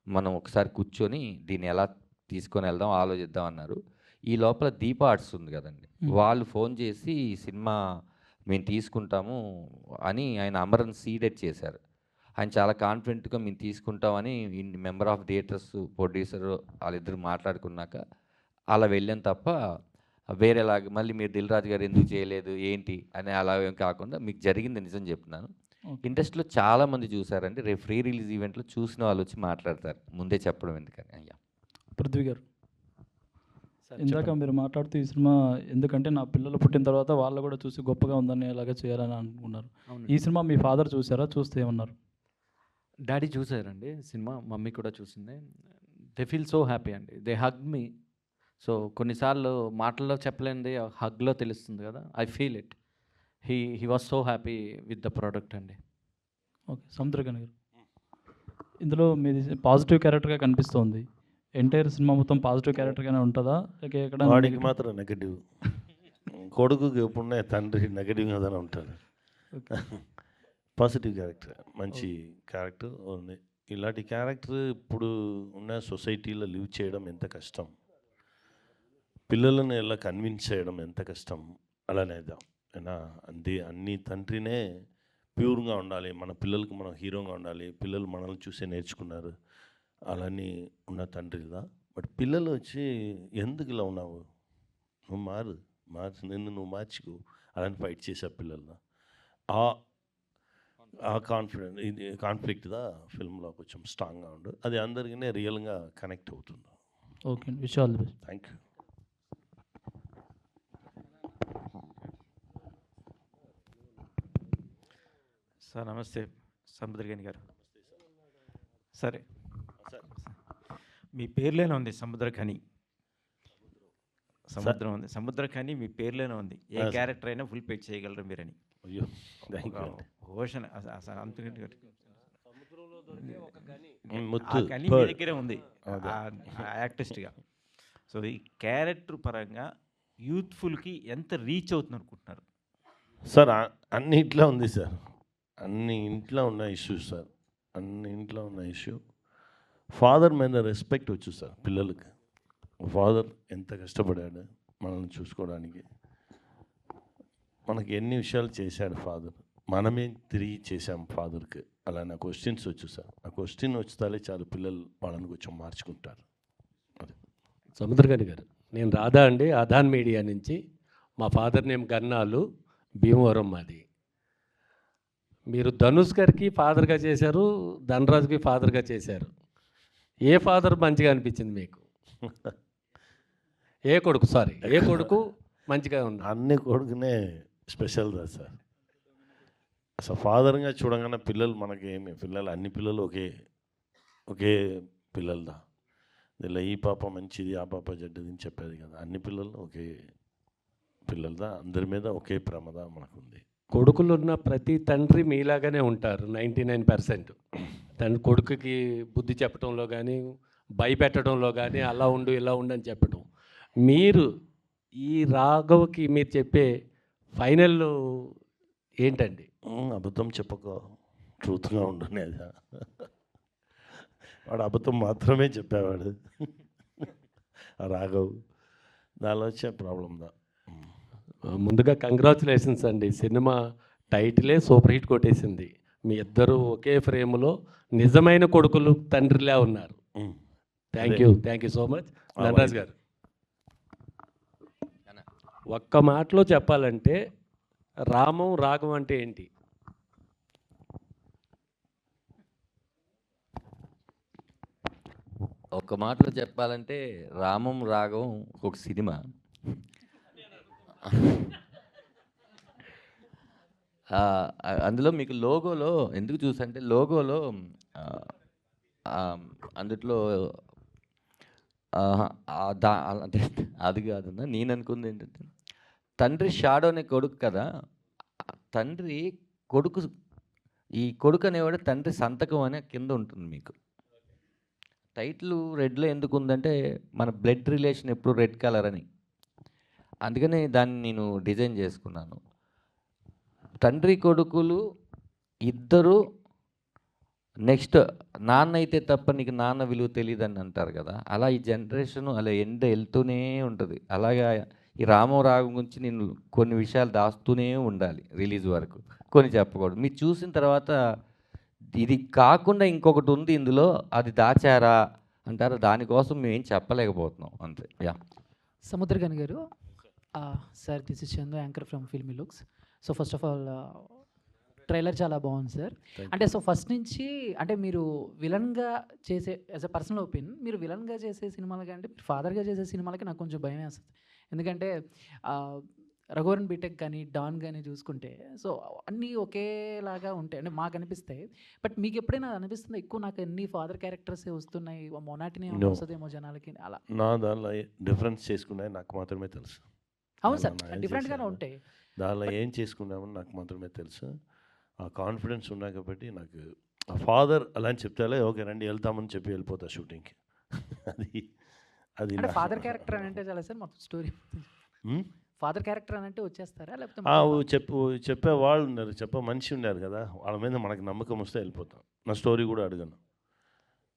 మనం ఒకసారి కూర్చొని దీన్ని ఎలా తీసుకొని వెళ్దాం ఆలోచిద్దాం అన్నారు. ఈ లోపల దీప ఆర్ట్స్ ఉంది కదండి, వాళ్ళు ఫోన్ చేసి ఈ సినిమా మేము తీసుకుంటాము అని ఆయన అమరన్ సీడెడ్ చేశారు. ఆయన చాలా కాన్ఫిడెంట్గా మేము తీసుకుంటామని మెంబర్ ఆఫ్ థియేటర్స్ ప్రొడ్యూసర్ వాళ్ళిద్దరు మాట్లాడుకున్నాక అలా వెళ్ళాను తప్ప వేరేలాగా మళ్ళీ మీరు దిల్ రాజు గారు ఎందుకు చేయలేదు ఏంటి అని అలా ఏం కాకుండా మీకు జరిగింది నిజం చెప్తున్నాను. ఇండస్ట్రీలో చాలామంది చూసారండి, రేపు ఫ్రీ రిలీజ్ ఈవెంట్లో చూసిన వాళ్ళు వచ్చి మాట్లాడతారు, ముందే చెప్పడం ఎందుకని. అయ్యా పృథ్వీ గారు, ఇందాక మీరు మాట్లాడుతూ ఈ సినిమా ఎందుకంటే నా పిల్లలు పుట్టిన తర్వాత వాళ్ళు కూడా చూసి గొప్పగా ఉందని అలాగే చేయాలని అనుకున్నారు. ఈ సినిమా మీ ఫాదర్ చూసారా? చూస్తే ఏమన్నారు? డాడీ చూసారండి సినిమా, మమ్మీ కూడా చూసింది. దే ఫీల్ సో హ్యాపీ అండి, దే హగ్ మీ. సో కొన్నిసార్లు మాటల్లో చెప్పలేనిది హగ్లో తెలుస్తుంది కదా, I feel it. He was so happy with the product అండి. ఓకే, సముద్రకని గారు, ఇందులో మీది పాజిటివ్ క్యారెక్టర్గా కనిపిస్తోంది. ఎంటైర్ సినిమా మొత్తం పాజిటివ్ క్యారెక్టర్గానే ఉంటుందా లేక ఎక్కడ? వాడికి మాత్రం నెగటివ్, కొడుకుకి ఎప్పుడున్నా తండ్రి నెగటివ్గానే ఉంటాడు. పాజిటివ్ క్యారెక్టర్, మంచి క్యారెక్టర్ ఉంది. ఇలాంటి క్యారెక్టర్ ఇప్పుడు ఉన్న సొసైటీలో లివ్ చేయడం ఎంత కష్టం, పిల్లలను ఎలా కన్విన్స్ చేయడం ఎంత కష్టం. అలానే అయినా అన్ని తండ్రినే ప్యూర్గా ఉండాలి, మన పిల్లలకి మనం హీరోగా ఉండాలి, పిల్లలు మనల్ని చూసే నేర్చుకున్నారు అలాని ఉన్న తండ్రిదా. బట్ పిల్లలు వచ్చి ఎందుకు ఇలా ఉన్నావు, నువ్వు మార్చు నిన్ను నువ్వు మార్చుకో అలాని ఫైట్ చేసే పిల్లలు. ఆ కాన్ఫ్లిక్ట్దా ఫిల్మ్లో కొంచెం స్ట్రాంగ్గా ఉండు, అది అందరికీ రియల్గా కనెక్ట్ అవుతుంది. Okay, wish all the best. Thank you. Sir నమస్తే, సముద్రగని గారు. సరే, మీ పేర్లోనే ఉంది సముద్రఖని, సముద్రం ఉంది, సముద్రఖని మీ పేర్లోనే ఉంది. ఏ క్యారెక్టర్ అయినా ఫుల్ పేజ్ చేయగలరు మీరని. అయ్యో, ఓషన్ అంతకంటే ముత్తు కని మీ దగ్గరే ఉంది యాక్టిస్ట్గా. సో ఈ క్యారెక్టర్ పరంగా యూత్ఫుల్కి ఎంత రీచ్ అవుతుంది అనుకుంటున్నారు? సార్ అన్ని ఇంట్లో ఉంది సార్, అన్ని ఇంట్లో ఉన్న ఇష్యూ సార్, అన్ని ఇంట్లో ఉన్న ఇష్యూ. ఫాదర్ మీద రెస్పెక్ట్ వచ్చు సార్ పిల్లలకి. ఫాదర్ ఎంత కష్టపడాడు మనల్ని చూసుకోవడానికి, మనకి ఎన్ని విషయాలు చేశాడు ఫాదర్, మనమే తిరిగి చేసాం ఫాదర్కి. అలా నా క్వశ్చన్స్ వచ్చు సార్, ఆ క్వశ్చన్ వచ్చితే చాలు పిల్లలు వాళ్ళని కొంచెం మార్చుకుంటారు. అదే సముద్రగని గారు, నేను రాధా అండి, ఆధాన్ మీడియా నుంచి. మా ఫాదర్ నేమ్ గన్నాలు, భీమవరం మాది. మీరు ధనుష్ గారికి ఫాదర్గా చేశారు, ధనరాజ్కి ఫాదర్గా చేశారు. ఏ ఫాదర్ మంచిగా అనిపించింది మీకు? ఏ కొడుకు మంచిగా ఉంది? అన్ని కొడుకునే స్పెషల్దా సార్. అసలు ఫాదర్గా చూడగానే పిల్లలు మనకి పిల్లలు అన్ని పిల్లలు ఒకే పిల్లలదా. ఇలా ఈ పాప మంచిది ఆ పాప చెడ్డది అని చెప్పేది కదా, అన్ని పిల్లలు ఒకే పిల్లలదా, అందరి మీద ఒకే ప్రేమదా మనకుంది. కొడుకులు ఉన్న ప్రతి తండ్రి మీలాగానే ఉంటారు 99%. కొడుకుకి బుద్ధి చెప్పడంలో కానీ, భయపెట్టడంలో కానీ, అలా ఉండు ఇలా ఉండు అని చెప్పడం. మీరు ఈ రాఘవ్కి మీరు చెప్పే ఫైనల్ ఏంటండి? అబద్ధం చెప్పక ట్రూత్గా ఉండనేది. వాడు అబద్ధం మాత్రమే చెప్పేవాడు రాఘవ్, దానిలో వచ్చే ప్రాబ్లందా. ముందుగా కంగ్రాచులేషన్స్ అండి, సినిమా టైటిలే సూపర్ హిట్ కొట్టేసింది. మీ ఇద్దరు ఒకే ఫ్రేమ్లో నిజమైన కొడుకులు తండ్రిలా ఉన్నారు. Thank you so much Dhanraj గారు. ఒక్క మాటలో చెప్పాలంటే రామం రాగం అంటే ఏంటి? ఒక మాటలో చెప్పాలంటే రామం రాఘవం ఒక సినిమా. అందులో మీకు లోగోలో ఎందుకు చూసంటే లోగోలో అందుట్లో అంటే అది కాదన్నా నేను అనుకుంది ఏంటంటే తండ్రి షాడో అనే కొడుకు కదా, తండ్రి కొడుకు ఈ కొడుకు అనేవాడు తండ్రి సంతకం అనే కింద ఉంటుంది. మీకు టైటిల్ రెడ్లో ఎందుకు ఉందంటే మన బ్లడ్ రిలేషన్ ఎప్పుడు రెడ్ కలర్ అని, అందుకనే దాన్ని నేను డిజైన్ చేసుకున్నాను. తండ్రి కొడుకులు ఇద్దరు నెక్స్ట్ నాన్న అయితే తప్ప నీకు నాన్న విలువ తెలియదని అంటారు కదా, అలా ఈ జనరేషన్ అలా వెళ్తూనే ఉంటుంది. అలాగా ఈ రామో రాగం గురించి నేను కొన్ని విషయాలు దాస్తూనే ఉండాలి రిలీజ్ వరకు, కొన్ని చెప్పకూడదు. మీరు చూసిన తర్వాత ఇది కాకుండా ఇంకొకటి ఉంది ఇందులో, అది దాచారా అంటారా, దానికోసం మేము ఏం చెప్పలేకపోతున్నాం అంతే. యా సముద్రగని గారు, sir this is Chandu, anchor from filmy looks. So first of all trailer చాలా బాగుంది సార్. అంటే సో ఫస్ట్ నుంచి అంటే మీరు విలన్గా చేసే యాజ్ అ పర్సనల్ ఒపీనియన్, మీరు విలన్గా చేసే సినిమాలకి అంటే మీరు ఫాదర్గా చేసే సినిమాలకి నాకు కొంచెం భయం వేస్తుంది. ఎందుకంటే రఘువరన్ బీటెక్ కానీ డాన్ కానీ చూసుకుంటే సో అన్నీ ఒకేలాగా ఉంటాయి అంటే మాకు అనిపిస్తాయి. బట్ మీకు ఎప్పుడైనా అనిపిస్తుంది ఎక్కువ నాకు అన్ని ఫాదర్ క్యారెక్టర్సే వస్తున్నాయి, మొనాటిని వస్తుందేమో జనాలకి అలా? నా దానిలో డిఫరెన్స్ చేసుకున్నాయి నాకు మాత్రమే తెలుసు. అవును సార్, డిఫరెంట్గానే ఉంటాయి. దానిలో ఏం చేసుకున్నామని నాకు మాత్రమే తెలుసు. ఆ కాన్ఫిడెన్స్ ఉన్నాయి కాబట్టి నాకు ఆ ఫాదర్ అలా అని చెప్తాలే ఓకే రండి వెళ్తామని చెప్పి వెళ్ళిపోతా షూటింగ్కి. అది అది ఫాదర్ క్యారెక్టర్ అని అంటే చాలా సార్ మొత్తం స్టోరీ ఫాదర్ క్యారెక్టర్ అని అంటే వచ్చేస్తారా లేకపోతే చెప్పే వాళ్ళు ఉన్నారు, చెప్పే మనిషి ఉన్నారు కదా, వాళ్ళ మీద మనకు నమ్మకం వస్తే వెళ్ళిపోతాం. నా స్టోరీ కూడా అడిగాను.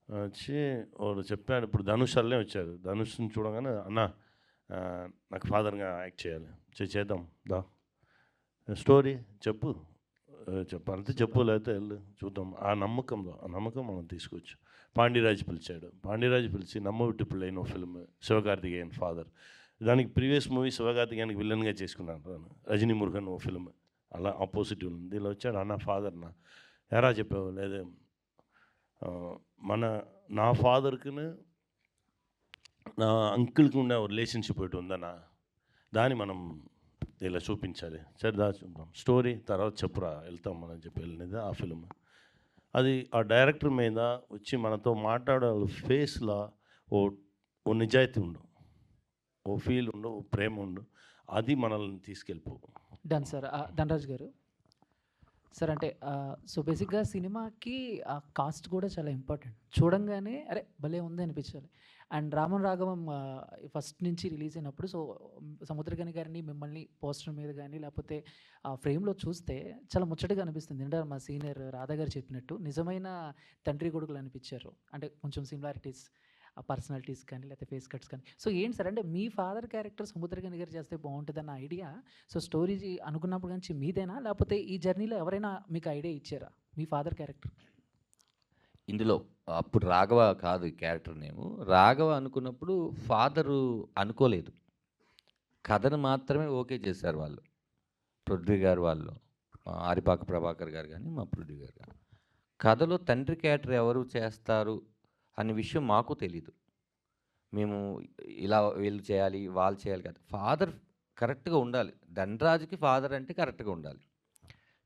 వచ్చి వాడు చెప్పాడు, ఇప్పుడు ధనుష్ అల్లే వచ్చారు. ధనుష్ని చూడగానే అన్న నాకు ఫాదర్గా యాక్ట్ చేయాలి, చేద్దాం దా స్టోరీ చెప్పు చెప్పాలంటే చెప్పు, లేకపోతే వెళ్ళు చూద్దాం. ఆ నమ్మకం మనం తీసుకోవచ్చు. పాండిరాజ్ పిలిచాడు. పాండిరాజ్ పిలిచి నమ్మవిట్టు పిల్లైన ఫిల్మ్ శివకార్తికేయన్ ఫాదర్. దానికి ప్రీవియస్ మూవీ శివకార్తికేయన్కి విలన్గా చేసుకున్నాను. రజనీ మురుగన్ ఓ ఫిల్మ్ అలా ఆపోజిట్ ఉంది. దీనిలో వచ్చాడు అన్న ఫాదర్నా ఎరా చెప్పావు లేదే నా ఫాదర్కి నా అంకుల్కి ఉన్న రిలేషన్షిప్ ఒకటి ఉందన్న, దాన్ని మనం ఇలా చూపించాలి. సరే దా చూద్దాం స్టోరీ తర్వాత చెప్పురా వెళ్తాం మనం చెప్పి వెళ్ళినది ఆ ఫిల్మ్. అది ఆ డైరెక్టర్ మీద వచ్చి మనతో మాట్లాడే ఫేస్లో ఓ నిజాయితీ ఉండు, ఓ ఫీల్ ఉండు, ఓ ప్రేమ ఉండు, అది మనల్ని తీసుకెళ్ళిపో. Done sir. ధనరాజ్ గారు సార్, అంటే సో బేసిక్గా సినిమాకి కాస్ట్ కూడా చాలా ఇంపార్టెంట్. చూడంగానే అరే భలే ఉంది అనిపించాలి. అండ్ రామన్ రాఘవం ఫస్ట్ నుంచి రిలీజ్ అయినప్పుడు సో సముద్రగని గారిని మిమ్మల్ని పోస్టర్ మీద కానీ లేకపోతే ఆ ఫ్రేమ్లో చూస్తే చాలా ముచ్చటగా అనిపిస్తుంది. అంటే మా సీనియర్ రాధా గారు చెప్పినట్టు నిజమైన తండ్రి కొడుకులు అనిపించారు. అంటే కొంచెం సిమిలారిటీస్ పర్సనాలిటీస్ కానీ లేకపోతే ఫేస్ కట్స్ కానీ. సో ఏంటి సార్ అంటే మీ ఫాదర్ క్యారెక్టర్ సముద్రగని గారు చేస్తే బాగుంటుందన్న ఐడియా సో స్టోరీ అనుకున్నప్పుడు నుంచి మీదేనా లేకపోతే ఈ జర్నీలో ఎవరైనా మీకు ఐడియా ఇచ్చారా మీ ఫాదర్ క్యారెక్టర్? ఇందులో అప్పుడు రాఘవ కాదు క్యారెక్టర్ నేము. రాఘవ అనుకున్నప్పుడు ఫాదరు అనుకోలేదు, కథను మాత్రమే ఓకే చేశారు వాళ్ళు, ప్రొడ్యూసర్ గారు వాళ్ళు, ఆరిపాక ప్రభాకర్ గారు కానీ మా ప్రొడ్యూసర్ గారు. కథలో తండ్రి క్యారెక్టర్ ఎవరు చేస్తారు అనే విషయం మాకు తెలీదు. మేము ఇలా వీళ్ళు చేయాలి వాళ్ళు చేయాలి కదా, ఫాదర్ కరెక్ట్గా ఉండాలి. ధనరాజుకి ఫాదర్ అంటే కరెక్ట్గా ఉండాలి.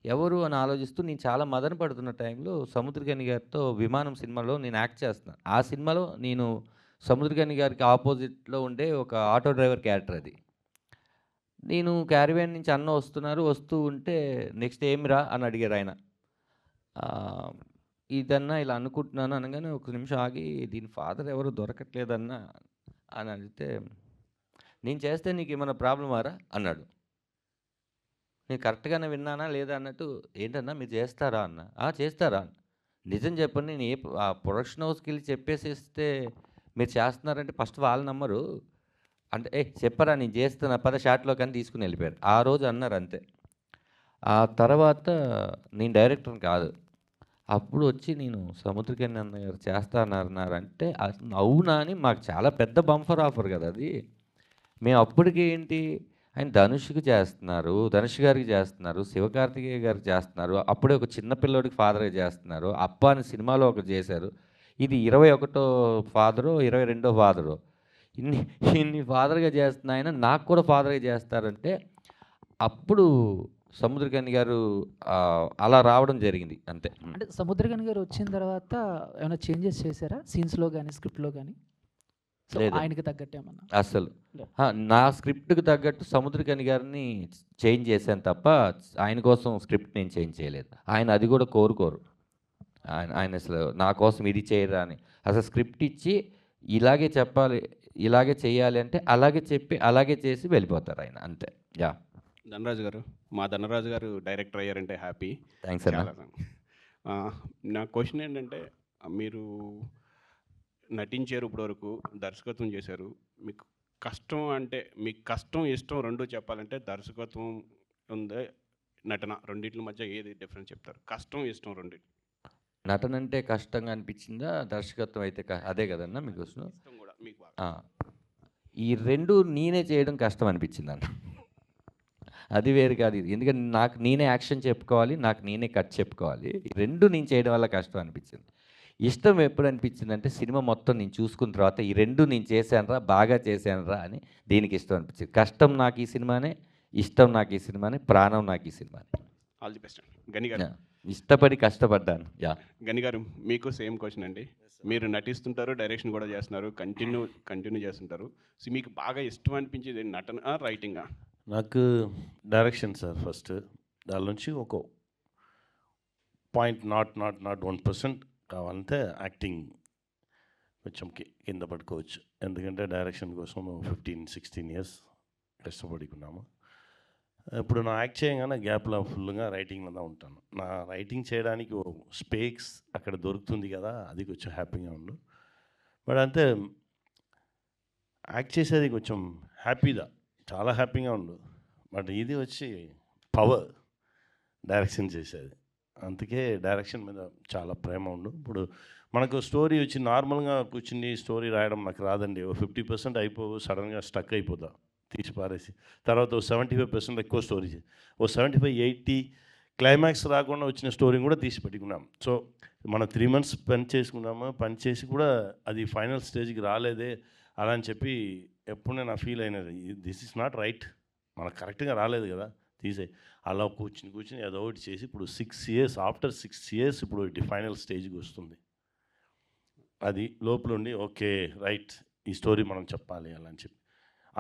ఎవరు అని ఆలోచిస్తూ నేను చాలా మదన పడుతున్న టైంలో సముద్రగని గారితో విమానం సినిమాలో నేను యాక్ట్ చేస్తున్నాను. ఆ సినిమాలో నేను సముద్రగని గారికి ఆపోజిట్లో ఉండే ఒక ఆటో డ్రైవర్ క్యారెక్టర్ అది. నేను క్యారివ్యాన్ నుంచి అన్న వస్తూ ఉంటే నెక్స్ట్ ఏమిరా అని అడిగారు ఆయన. ఇదన్నా ఇలా అనుకుంటున్నాను అనగానే ఒక నిమిషం ఆగి దీని ఫాదర్ ఎవరు దొరకట్లేదన్నా అని అడిగితే నేను చేస్తే నీకు ఏమైనా ప్రాబ్లమారా అన్నాడు. నేను కరెక్ట్గానే విన్నానా లేదా అన్నట్టు ఏంటన్నా మీరు చేస్తారా అన్న. చేస్తారా అన్న. నిజం చెప్పండి, నేను ఆ ప్రొడక్షన్ హౌస్కి వెళ్ళి చెప్పేసేస్తే మీరు చేస్తున్నారంటే ఫస్ట్ వాళ్ళు నమ్మరు అంటే చెప్పరా నేను చేస్తున్నా 10 షాట్లో కానీ తీసుకుని వెళ్ళిపోయారు. ఆ రోజు అన్నారు అంతే. ఆ తర్వాత నేను డైరెక్టర్ని కాదు, అప్పుడు వచ్చి నేను సముద్రగని అన్నగారు చేస్తా అన్నారంటే అవునా అని మాకు చాలా పెద్ద బంఫర్ ఆఫర్ కదా అది. మేము అప్పటికి ఏంటి ఆయన ధనుష్కి చేస్తున్నారు, ధనుష్ గారికి చేస్తున్నారు, శివకార్తికేయ గారికి చేస్తున్నారు, అప్పుడే ఒక చిన్న పిల్లోడికి ఫాదర్గా చేస్తున్నారు, అప్ప అని సినిమాలో ఒకటి చేశారు. ఇది 21వ ఫాదరు 22వ ఫాదరు, ఇన్ని ఫాదర్గా చేస్తున్న ఆయన నాకు కూడా ఫాదర్గా చేస్తారంటే అప్పుడు సముద్రగని గారు అలా రావడం జరిగింది అంతే. అంటే సముద్రగని గారు వచ్చిన తర్వాత ఏమైనా చేంజెస్ చేశారా సీన్స్లో కానీ స్క్రిప్ట్లో కానీ? ఆయనకి తగ్గట్టు ఏమన్నా? అసలు నా స్క్రిప్ట్కి తగ్గట్టు సముద్రగని గారిని చేంజ్ చేశాను తప్ప ఆయన కోసం స్క్రిప్ట్ నేను చేంజ్ చేయలేదు. ఆయన అది కూడా కోరుకోరు. ఆయన అసలు నా కోసం ఇది చేయరా అని అసలు స్క్రిప్ట్ ఇచ్చి ఇలాగే చెప్పాలి ఇలాగే చేయాలి అంటే అలాగే చెప్పి అలాగే చేసి వెళ్ళిపోతారు ఆయన అంతే. ధనరాజు గారు, మా ధనరాజు గారు డైరెక్టర్ అయ్యారంటే హ్యాపీ. థ్యాంక్స్ అన్న. నా క్వశ్చన్ ఏంటంటే మీరు నటించారు ఇప్పటివరకు, దర్శకత్వం చేశారు. మీకు కష్టం అంటే మీకు కష్టం ఇష్టం రెండు చెప్పాలంటే దర్శకత్వం ఉందే నటన రెండింటి మధ్య ఏది డిఫరెన్స్ చెప్తారు? కష్టం ఇష్టం రెండు. నటన అంటే కష్టంగా అనిపించిందా, దర్శకత్వం అయితే అదే కదన్నా మీకు ఇష్టం కూడా మీకు బాగా. ఈ రెండు నేనే చేయడం కష్టం అనిపించింది అన్న. అది వేరు కాదు ఇది. ఎందుకంటే నాకు నేనే యాక్షన్ చెప్పుకోవాలి, నాకు నేనే కట్ చెప్పుకోవాలి. ఈ రెండు నేను చేయడం వల్ల కష్టం అనిపించింది. ఇష్టం ఎప్పుడు అనిపించింది అంటే సినిమా మొత్తం నేను చూసుకున్న తర్వాత ఈ రెండు నేను చేశానురా, బాగా చేశానురా అని దీనికి ఇష్టం అనిపించింది. కష్టం నాకు ఈ సినిమానే, ఇష్టం నాకు ఈ సినిమానే, ప్రాణం నాకు ఈ సినిమానే. All the best. గని గారు, ఇష్టపడి కష్టపడ్డాను. గని గారు మీకు సేమ్ క్వశ్చన్ అండి. మీరు నటిస్తుంటారు, డైరెక్షన్ కూడా చేస్తున్నారు, కంటిన్యూ చేస్తుంటారు. సో మీకు బాగా ఇష్టం అనిపించేది నటన రైటింగా? నాకు డైరెక్షన్ సార్ ఫస్ట్. దాని నుంచి ఒక పాయింట్ నాట్ 1% కావాలంటే యాక్టింగ్ కొంచెం కింద పడుకోవచ్చు. ఎందుకంటే డైరెక్షన్ కోసం 15-16 ఇయర్స్ కష్టపడుకున్నాము. ఇప్పుడు నా యాక్ట్ చేయగానే గ్యాప్లో ఫుల్గా రైటింగ్లో ఉంటాను. నా రైటింగ్ చేయడానికి ఓ స్పేస్ అక్కడ దొరుకుతుంది కదా, అది కొంచెం హ్యాపీగా ఉండు. బట్ అంతే యాక్ట్ చేసేది కొంచెం హ్యాపీగా, చాలా హ్యాపీగా ఉండు. బట్ ఇది వచ్చి పవర్ డైరెక్షన్ చేసేది. అందుకే డైరెక్షన్ మీద చాలా ప్రేమ ఉండు. ఇప్పుడు మనకు స్టోరీ వచ్చి నార్మల్గా కూర్చుని స్టోరీ రాయడం నాకు రాదండి. ఓ 50% అయిపోవు, సడన్గా స్టక్ అయిపోతా తీసి పారేసి. తర్వాత ఓ 75% ఎక్కువ స్టోరీ, ఓ 75-80 క్లైమాక్స్ రాకుండా వచ్చిన స్టోరీ కూడా తీసి పెట్టుకున్నాం. సో మనం 3 months పని చేసుకున్నాము, పని చేసి కూడా అది ఫైనల్ స్టేజ్కి రాలేదే అలా అని చెప్పి ఎప్పుడు నేను ఫీల్ అయినది, దిస్ ఇస్ నాట్ రైట్, మనకు కరెక్ట్గా రాలేదు కదా, తీసే. అలా కూర్చుని ఏదో ఒకటి చేసి ఇప్పుడు 6 years, ఆఫ్టర్ 6 years ఇప్పుడు ఇటు ఫైనల్ స్టేజ్కి వస్తుంది. అది లోపల ఉండి ఓకే రైట్, ఈ స్టోరీ మనం చెప్పాలి అలా అని చెప్పి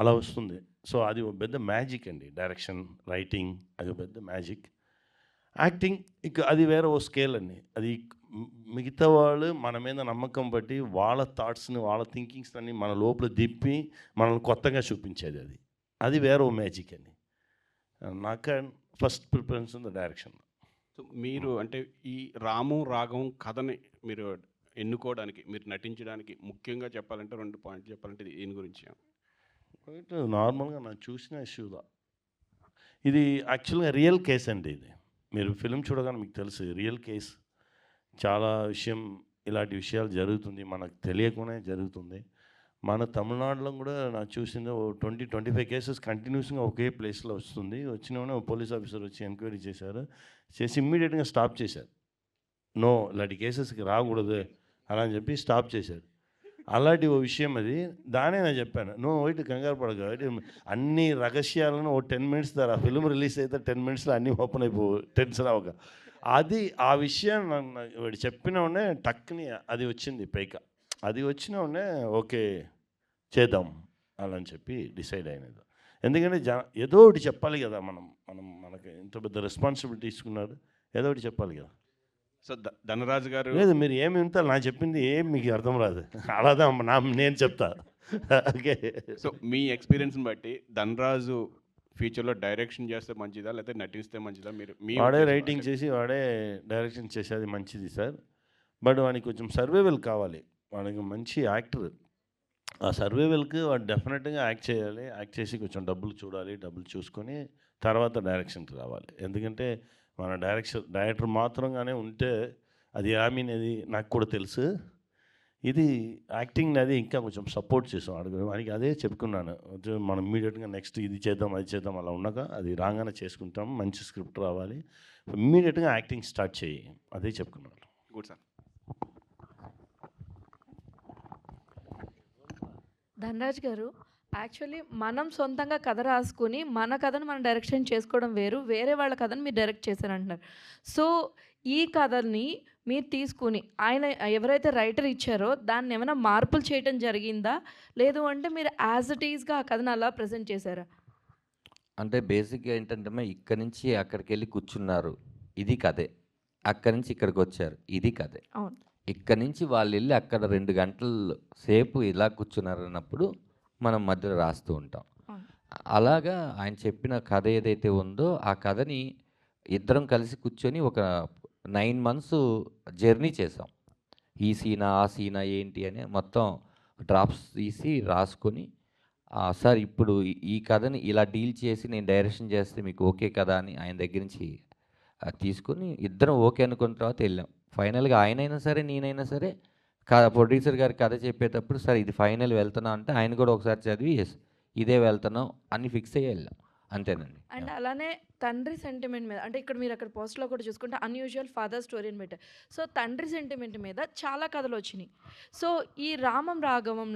అలా వస్తుంది. సో అది ఒక పెద్ద మ్యాజిక్ అండి. డైరెక్షన్, రైటింగ్ అది ఒక పెద్ద మ్యాజిక్. యాక్టింగ్ ఇక అది వేరే ఓ స్కేల్ అండి. అది మిగతా వాళ్ళు మన మీద నమ్మకం బట్టి వాళ్ళ థాట్స్ని, వాళ్ళ థింకింగ్స్ అన్ని మన లోపల దిప్పి మనల్ని కొత్తగా చూపించేది. అది వేరే ఓ మ్యాజిక్ అండి. నాకు ఫస్ట్ ప్రిఫరెన్స్ ఉంది డైరెక్షన్. సో మీరు అంటే ఈ రాము రాఘవం కథని మీరు ఎన్నుకోవడానికి, మీరు నటించడానికి ముఖ్యంగా చెప్పాలంటే 2 పాయింట్లు చెప్పాలంటే దీని గురించి? నార్మల్గా నాకు చూసిన ఇష్యూదా, ఇది యాక్చువల్గా రియల్ కేస్ అండి. ఇది మీరు ఫిలిం చూడగానే మీకు తెలుసు రియల్ కేస్. చాలా విషయం ఇలాంటి విషయాలు జరుగుతుంది, మనకు తెలియకుండానే జరుగుతుంది. మన తమిళనాడులో కూడా నాకు చూసింది ఓ 20-25 కేసెస్ కంటిన్యూస్గా ఒకే ప్లేస్లో వస్తుంది. వచ్చిన పోలీస్ ఆఫీసర్ వచ్చి ఎంక్వైరీ చేశారు, చేసి ఇమ్మీడియట్గా స్టాప్ చేశారు. నో, ఇలాంటి కేసెస్కి రాకూడదు అలా అని చెప్పి స్టాప్ చేశారు. అలాంటి ఓ విషయం అది. దానే నేను చెప్పాను, నువ్వు ఒకటి కంగారు పడక, అన్ని రహస్యాలను ఓ 10 minutes ద్వారా ఫిల్మ్ రిలీజ్ అయితే 10 minutesలో అన్నీ ఓపెన్ అయిపోవు, టెన్షన్ అవ్వక. అది ఆ విషయం వాడు చెప్పిన ఉడే టక్ని అది వచ్చింది పైక. అది వచ్చిన ఉడే ఓకే చేద్దాం అలా అని చెప్పి డిసైడ్ అయినది. ఎందుకంటే ఏదో ఒకటి చెప్పాలి కదా, మనకి ఇంత పెద్ద రెస్పాన్సిబిలిటీ తీసుకున్నారు, ఏదో ఒకటి చెప్పాలి కదా. సో ధనరాజు గారు లేదు, మీరు ఏమి వింటారు, నాకు చెప్పింది ఏం మీకు అర్థం రాదు, అలాదా నేను చెప్తా. ఓకే. సో మీ ఎక్స్పీరియన్స్ని బట్టి ధనరాజు ఫ్యూచర్లో డైరెక్షన్ చేస్తే మంచిదా లేకపోతే నటిస్తే మంచిదా? మీరు వాడే రైటింగ్ చేసి వాడే డైరెక్షన్ చేసేది మంచిది సార్. బట్ వానికి కొంచెం సర్వైవల్ కావాలి, వాడికి మంచి యాక్టర్. ఆ సర్వైవల్కి వాడు డెఫినెట్గా యాక్ట్ చేయాలి, యాక్ట్ చేసి కొంచెం డబ్బులు చూడాలి, డబ్బులు చూసుకొని తర్వాత డైరెక్షన్కి రావాలి. ఎందుకంటే మన డైరెక్టర్ మాత్రంగానే ఉంటే అది అది నాకు కూడా తెలుసు. ఇది యాక్టింగ్ అది ఇంకా కొంచెం సపోర్ట్ చేసాం అడుగు వానికి. అదే చెప్పుకున్నాను, మనం ఇమ్మీడియట్గా నెక్స్ట్ ఇది చేద్దాం అది చేద్దాం అలా ఉండగా అది రాగానే చేసుకుంటాం, మంచి స్క్రిప్ట్ రావాలి, ఇమ్మీడియట్గా యాక్టింగ్ స్టార్ట్ చేయి, అదే చెప్పుకున్నాను. Good sir. ధనరాజ్ గారు, యాక్చువల్లీ మనం సొంతంగా కథ రాసుకుని మన కథను మనం డైరెక్షన్ చేసుకోవడం వేరు, వేరే వాళ్ళ కథను మీరు డైరెక్ట్ చేశారంటున్నారు. సో ఈ కథని మీరు తీసుకుని ఆయన ఎవరైతే రైటర్ ఇచ్చారో దాన్ని ఏమైనా మార్పులు చేయడం జరిగిందా, లేదు అంటే మీరు యాజ్ ఇట్ ఈస్గా ఆ కథను అలా ప్రజెంట్ చేశారా? అంటే బేసిక్గా ఏంటంటే ఇక్కడి నుంచి అక్కడికి వెళ్ళి కూర్చున్నారు, ఇది కథే. అక్కడి నుంచి ఇక్కడికి వచ్చారు, ఇది కథే. అవును. ఇక్కడి నుంచి వాళ్ళు వెళ్ళి అక్కడ 2 గంటల సేపు ఇలా కూర్చున్నారు అన్నప్పుడు మనం మధ్యలో రాస్తూ ఉంటాం. అలాగా ఆయన చెప్పిన కథ ఏదైతే ఉందో ఆ కథని ఇద్దరం కలిసి కూర్చొని ఒక 9 మంత్స్ జర్నీ చేసాం. ఈ సీనా, ఆ సీనా ఏంటి అని మొత్తం డ్రాప్స్ తీసి రాసుకొని, సార్ ఇప్పుడు ఈ కథని ఇలా డీల్ చేసి నేను డైరెక్షన్ చేస్తే మీకు ఓకే కదా అని ఆయన దగ్గర నుంచి తీసుకొని ఇద్దరం ఓకే అనుకున్న తర్వాత వెళ్ళాం. ఫైనల్గా ఆయనైనా సరే నేనైనా సరే ప్రొడ్యూసర్ గారి కథ చెప్పేటప్పుడు సార్ ఇది ఫైనల్ వెళ్తున్నాం అంటే ఆయన కూడా ఒకసారి చదివి ఎస్ ఇదే వెళ్తున్నాం అని ఫిక్స్ అయ్యి వెళ్ళాం. అంతేనండి. అండ్ అలానే తండ్రి సెంటిమెంట్ మీద, అంటే ఇక్కడ మీరు అక్కడ పోస్ట్లో కూడా చూసుకుంటే అన్యూజువల్ ఫాదర్ స్టోరీ అని పెట్టారు. సో తండ్రి సెంటిమెంట్ మీద చాలా కథలు వచ్చినాయి. సో ఈ రామం రాఘవం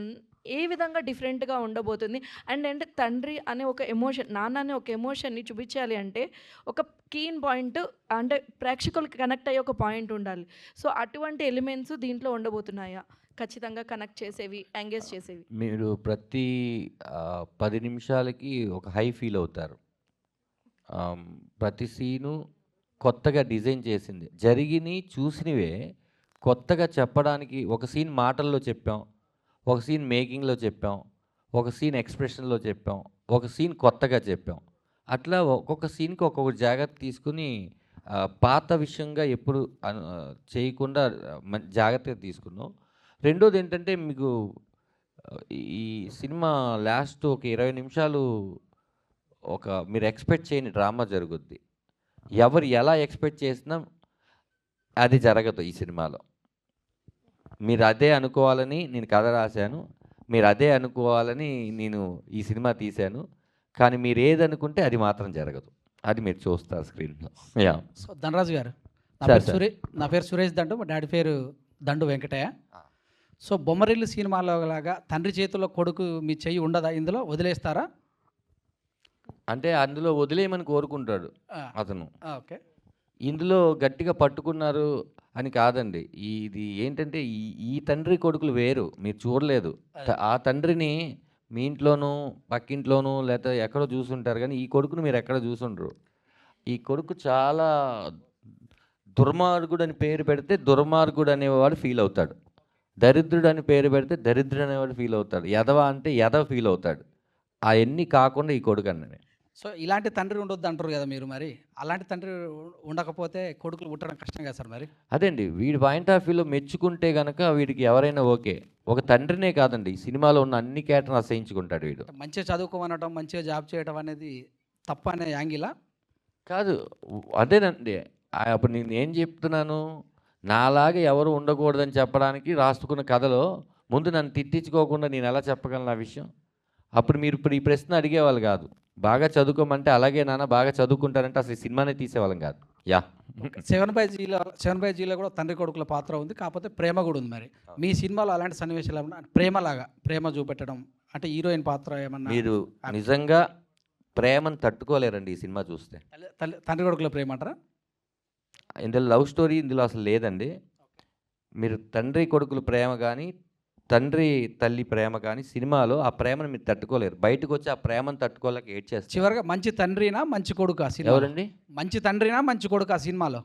ఏ విధంగా డిఫరెంట్గా ఉండబోతుంది? అండ్ అంటే తండ్రి అనే ఒక ఎమోషన్, నాన్న అనే ఒక ఎమోషన్ని చూపించాలి అంటే ఒక కీన్ పాయింట్, అంటే ప్రేక్షకులకి కనెక్ట్ అయ్యే ఒక పాయింట్ ఉండాలి. సో అటువంటి ఎలిమెంట్స్ దీంట్లో ఉండబోతున్నాయా? ఖచ్చితంగా కనెక్ట్ చేసేవి, ఎంగేజ్ చేసేవి. మీరు ప్రతి 10 నిమిషాలకి ఒక హై ఫీల్ అవుతారు. ప్రతి సీను కొత్తగా డిజైన్ చేసింది, జరిగినవి చూసినవే కొత్తగా చెప్పడానికి. ఒక సీన్ మాటల్లో చెప్పాం, ఒక సీన్ మేకింగ్లో చెప్పాం, ఒక సీన్ ఎక్స్ప్రెషన్లో చెప్పాం, ఒక సీన్ కొత్తగా చెప్పాం. అట్లా ఒక్కొక్క సీన్కి ఒక్కొక్క జాగ్రత్త తీసుకుని పాత విషయంగా ఎప్పుడు చేయకుండా జాగ్రత్తగా తీసుకున్నాం. రెండోది ఏంటంటే మీకు ఈ సినిమా లాస్ట్ ఒక 20 నిమిషాలు ఒక మీరు ఎక్స్పెక్ట్ చేయని డ్రామా జరుగుద్ది. ఎవరు ఎలా ఎక్స్పెక్ట్ చేసినా అది జరగదు ఈ సినిమాలో. మీరు అదే అనుకోవాలని నేను కథ రాశాను, మీరు అదే అనుకోవాలని నేను ఈ సినిమా తీశాను, కానీ మీరు ఏది అనుకుంటే అది మాత్రం జరగదు. అది మీరు చూస్తారు స్క్రీన్లో. యా. సో ధనరాజు గారు, నా పేరు సురేష్ దండు, మా డాడీ పేరు దండు వెంకటయ్య. సో బొమ్మరిల్లు సినిమాలో లాగా తండ్రి చేతుల్లో కొడుకు మీ చెయ్యి ఉండదా? ఇందులో వదిలేస్తారా? అంటే అందులో వదిలేయమని కోరుకుంటాడు అతను. ఓకే. ఇందులో గట్టిగా పట్టుకున్నారు అని కాదండి. ఇది ఏంటంటే ఈ తండ్రి కొడుకులు వేరు, మీరు చూడలేదు. ఆ తండ్రిని మీ ఇంట్లోనూ పక్కింట్లోనూ లేకపోతే ఎక్కడో చూసుంటారు, కానీ ఈ కొడుకును మీరు ఎక్కడ చూసుండరు. ఈ కొడుకు చాలా దుర్మార్గుడు అని పేరు పెడితే దుర్మార్గుడు అనేవాడు ఫీల్ అవుతాడు. దరిద్రుడు అని పేరు పెడితే దరిద్రుడు అనేవాడు ఫీల్ అవుతాడు. ఎదవ అంటే ఎదవ ఫీల్ అవుతాడు. అవన్నీ కాకుండా ఈ కొడుకు అన్నది. సో ఇలాంటి తండ్రి ఉండొద్దు అంటారు కదా మీరు, మరి అలాంటి తండ్రి ఉండకపోతే కొడుకులు పుట్టడం కష్టం కదా సార్ మరి? అదేండి, వీడి పాయింట్ ఆఫ్ వ్యూలో మెచ్చుకుంటే కనుక వీడికి ఎవరైనా ఓకే. ఒక తండ్రినే కాదండి, ఈ సినిమాలో ఉన్న అన్ని క్యారెక్టర్లు అసహించుకుంటాడు వీడు. మంచిగా చదువుకోమనడం, మంచిగా జాబ్ చేయడం అనేది తప్ప అనే యాంగిలా కాదు. అదేనండి, అప్పుడు నేను ఏం చెప్తున్నాను, నాలాగా ఎవరు ఉండకూడదని చెప్పడానికి రాసుకున్న కథలో ముందు నన్ను తిట్టించుకోకుండా నేను ఎలా చెప్పగలను ఆ విషయం? అప్పుడు మీరు ఇప్పుడు ఈ ప్రశ్న అడిగేవాళ్ళు కాదు. బాగా చదువుకోమంటే అలాగే నాన్న బాగా చదువుకుంటారంటే అసలు ఈ సినిమానే తీసేవాళ్ళం కాదు. యా. 7/Gలో కూడా తండ్రి కొడుకుల పాత్ర ఉంది, కాకపోతే ప్రేమ కూడా ఉంది. మరి మీ సినిమాలో అలాంటి సన్నివేశాలు ఏమన్నా ప్రేమలాగా ప్రేమ చూపెట్టడం అంటే హీరోయిన్ పాత్ర ఏమన్నా? మీరు నిజంగా ప్రేమను తట్టుకోలేరండి ఈ సినిమా చూస్తే. తండ్రి కొడుకుల ప్రేమ అంటారా? ఇందులో లవ్ స్టోరీ ఇందులో అసలు లేదండి. మీరు తండ్రి కొడుకుల ప్రేమ కానీ తండ్రి తల్లి ప్రేమ కానీ సినిమాలో ఆ ప్రేమను మీరు తట్టుకోలేరు. బయటకు వచ్చి ఆ ప్రేమను తట్టుకోలేక ఏడ్ చేస్తారు. చివరిగా మంచి తండ్రినా మంచి కొడుకు సినిమా? ఎవరండి? మంచి తండ్రినా మంచి కొడుకు సినిమాలో?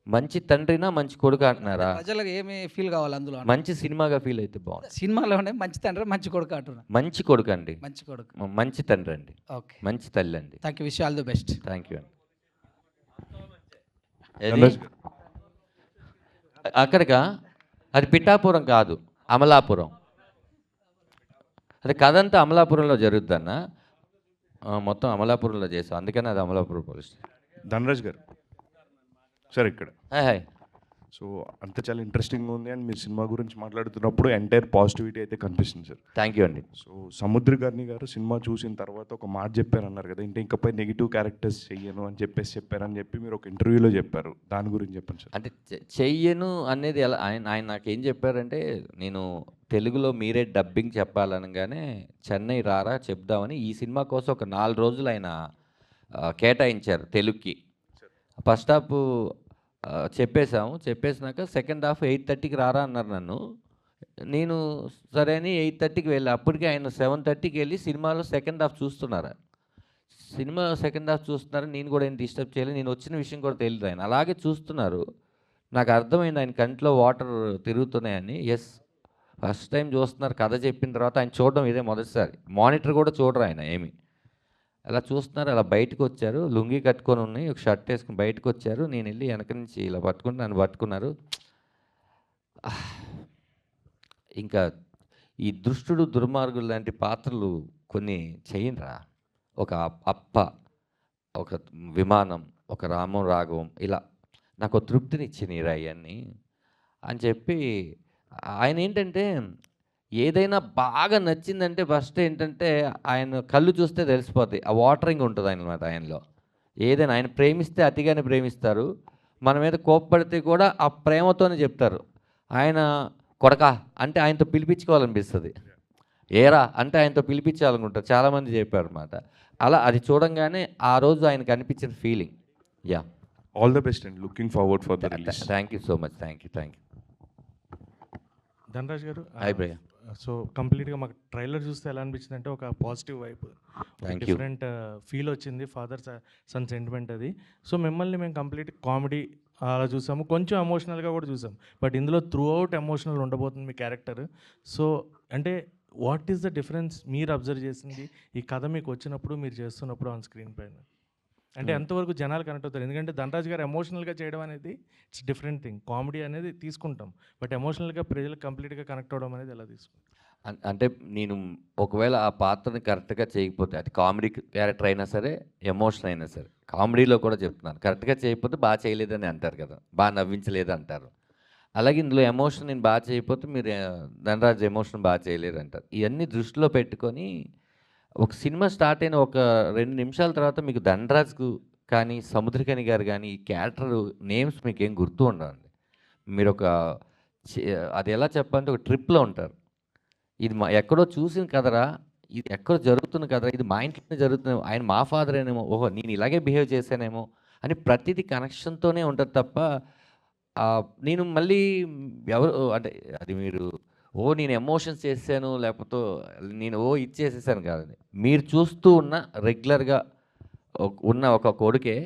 మంచి తండ్రినా మంచి కొడుకు అంటున్నారా? ప్రజలకు ఏమి ఫీల్ కావాలి అందులో? మంచి సినిమాగా ఫీల్ అయితే బాగుంది. సినిమాలోనే మంచి తండ్రి మంచి కొడుకు అంటున్నా. మంచి కొడుకు అండి, మంచి కొడుకు, మంచి తండ్రి అండి, ఓకే, మంచి తల్లి అండి. Thank you, wish all the best. Thank you అండి. అక్కడికా? అది పిఠాపురం కాదు, అమలాపురం. అది కథ అంతా అమలాపురంలో జరుగుద్దన్న, మొత్తం అమలాపురంలో చేస్తాం, అందుకని అది అమలాపురం పోలీస్. ధనరాజ్ గారు సార్ ఇక్కడ హాయ్. సో అంత చాలా ఇంట్రెస్టింగ్గా ఉంది అండ్ మీరు సినిమా గురించి మాట్లాడుతున్నప్పుడు ఎంటైర్ పాజిటివిటీ అయితే కనిపిస్తుంది సార్. థ్యాంక్ యూ అండి. సో సముద్రగారిని గారు సినిమా చూసిన తర్వాత ఒక మాట చెప్పారన్నారు కదా, ఇంకపై నెగిటివ్ క్యారెక్టర్స్ చెయ్యను అని చెప్పారని చెప్పి మీరు ఒక ఇంటర్వ్యూలో చెప్పారు, దాని గురించి చెప్పండి సార్. అంటే చెయ్యను అనేది ఎలా, ఆయన నాకేం చెప్పారంటే, నేను తెలుగులో మీరే డబ్బింగ్ చెప్పాలనగానే చెన్నై రారా చెప్దామని ఈ సినిమా కోసం ఒక 4 రోజులు ఆయన కేటాయించారు తెలుగుకి. ఫస్ట్ హాఫ్ చెప్పేసినాక సెకండ్ హాఫ్ 8:30కి రారా అన్నారు నన్ను. నేను సరే అని 8:30కి వెళ్ళి, అప్పటికి ఆయన 7:30కి వెళ్ళి సినిమాలో సెకండ్ హాఫ్ చూస్తున్నారు. సినిమా సెకండ్ హాఫ్ చూస్తున్నారు, నేను కూడా ఏం డిస్టర్బ్ చేయలేదు, నేను వచ్చిన విషయం కూడా తెలియదు. ఆయన అలాగే చూస్తున్నారు. నాకు అర్థమైంది ఆయన కంట్లో వాటర్ తిరుగుతున్నాయని. ఎస్, ఫస్ట్ టైం చూస్తున్నారు. కథ చెప్పిన తర్వాత ఆయన చూడడం ఇదే మొదటిసారి. మానిటర్ కూడా చూడరు ఆయన ఏమి. అలా చూస్తున్నారు, అలా బయటకు వచ్చారు, లుంగీ కట్టుకొని ఉన్నాయి, ఒక షర్ట్ వేసుకుని బయటకు వచ్చారు. నేను వెళ్ళి వెనక నుంచి ఇలా పట్టుకుని నన్ను పట్టుకున్నారు. ఇంకా ఈ దుష్టుడు దుర్మార్గులు లాంటి పాత్రలు కొన్ని చేయండిరా. ఒక అప్ప, ఒక విమానం, ఒక రామం రాఘవం, ఇలా నాకు తృప్తినిచ్చినాయిరా ఇవన్నీ అని చెప్పి ఆయన ఏంటంటే ఏదైనా బాగా నచ్చిందంటే ఫస్ట్ ఏంటంటే ఆయన కళ్ళు చూస్తే తెలిసిపోద్ది, ఆ వాటరింగ్ ఉంటుంది అన్నమాట ఆయనలో. ఏదైనా ఆయన ప్రేమిస్తే అతిగానే ప్రేమిస్తారు, మన మీద కోప్పడితే కూడా ఆ ప్రేమతోనే చెప్తారు. ఆయన కొడకా అంటే ఆయనతో పిలిపించుకోవాలనిపిస్తుంది, ఏరా అంటే ఆయనతో పిలిపించాలనుకుంటారు. చాలామంది చెప్పారు అన్నమాట. అలా అది చూడంగానే ఆ రోజు ఆయనకు అనిపించిన feeling. Yeah, all the best and looking forward for the release. Thank you so much. Thank you. Dhanraj గారు, హాయ్ భయ్య. సో కంప్లీట్గా మాకు ట్రైలర్ చూస్తే ఎలా అనిపించింది అంటే ఒక పాజిటివ్ వైబ్, డిఫరెంట్ ఫీల్ వచ్చింది. ఫాదర్ సన్ సెంటిమెంట్ అది. సో మిమ్మల్ని మేము కంప్లీట్ కామెడీ అలా చూసాము, కొంచెం ఎమోషనల్గా కూడా చూసాము. బట్ ఇందులో త్రూ అవుట్ ఎమోషనల్ ఉండబోతుంది మీ క్యారెక్టర్. సో అంటే వాట్ ఈస్ ద డిఫరెన్స్ మీరు అబ్జర్వ్ చేసింది ఈ కథ మీకు వచ్చినప్పుడు, మీరు చేస్తున్నప్పుడు ఆన్ స్క్రీన్ పైన? అంటే ఎంతవరకు జనాలు కనెక్ట్ అవుతారు? ఎందుకంటే ధనరాజ్ గారు ఎమోషనల్గా చేయడం అనేది ఇట్స్ డిఫరెంట్ థింగ్. కామెడీ అనేది తీసుకుంటాం, బట్ ఎమోషనల్గా ప్రజలకు కంప్లీట్గా కనెక్ట్ అవ్వడం అనేది ఎలా తీసుకుంటాం? అంటే నేను ఒకవేళ ఆ పాత్రని కరెక్ట్గా చేయకపోతే, అది కామెడీ క్యారెక్టర్ అయినా సరే, ఎమోషన్ అయినా సరే, కామెడీలో కూడా చెప్తున్నాను, కరెక్ట్గా చేయకపోతే బాగా చేయలేదని అంటారు కదా, బాగా నవ్వించలేదు అంటారు. అలాగే ఇందులో ఎమోషన్ నేను బాగా చేయకపోతే మీరు ధనరాజ్ ఎమోషన్ బాగా చేయలేరు అంటారు. ఇవన్నీ దృష్టిలో పెట్టుకొని ఒక సినిమా స్టార్ట్ అయిన ఒక 2 నిమిషాల తర్వాత మీకు ధనరాజ్కు కానీ సముద్రకని గారు కానీ ఈ క్యారెక్టర్ నేమ్స్ మీకు ఏం గుర్తు ఉండవండి. మీరు ఒక అది ఎలా చెప్పాలంటే ఒక ట్రిప్లో ఉంటారు. ఇది ఎక్కడో చూసిన కదరా, ఇది ఎక్కడో జరుగుతున్న కదరా, ఇది మా ఇంట్లోనే జరుగుతుంది, ఆయన మా ఫాదర్ ఏనేమో, ఓహో నేను ఇలాగే బిహేవ్ చేశానేమో అని ప్రతిదీ కనెక్షన్తోనే ఉంటుంది తప్ప నేను మళ్ళీ ఎవరు అంటే అది మీరు నేను ఎమోషన్స్ చేశాను లేకపోతే నేను ఇచ్చేసేసాను కాదండి. మీరు చూస్తూ ఉన్న రెగ్యులర్గా ఉన్న ఒక కొడుకే,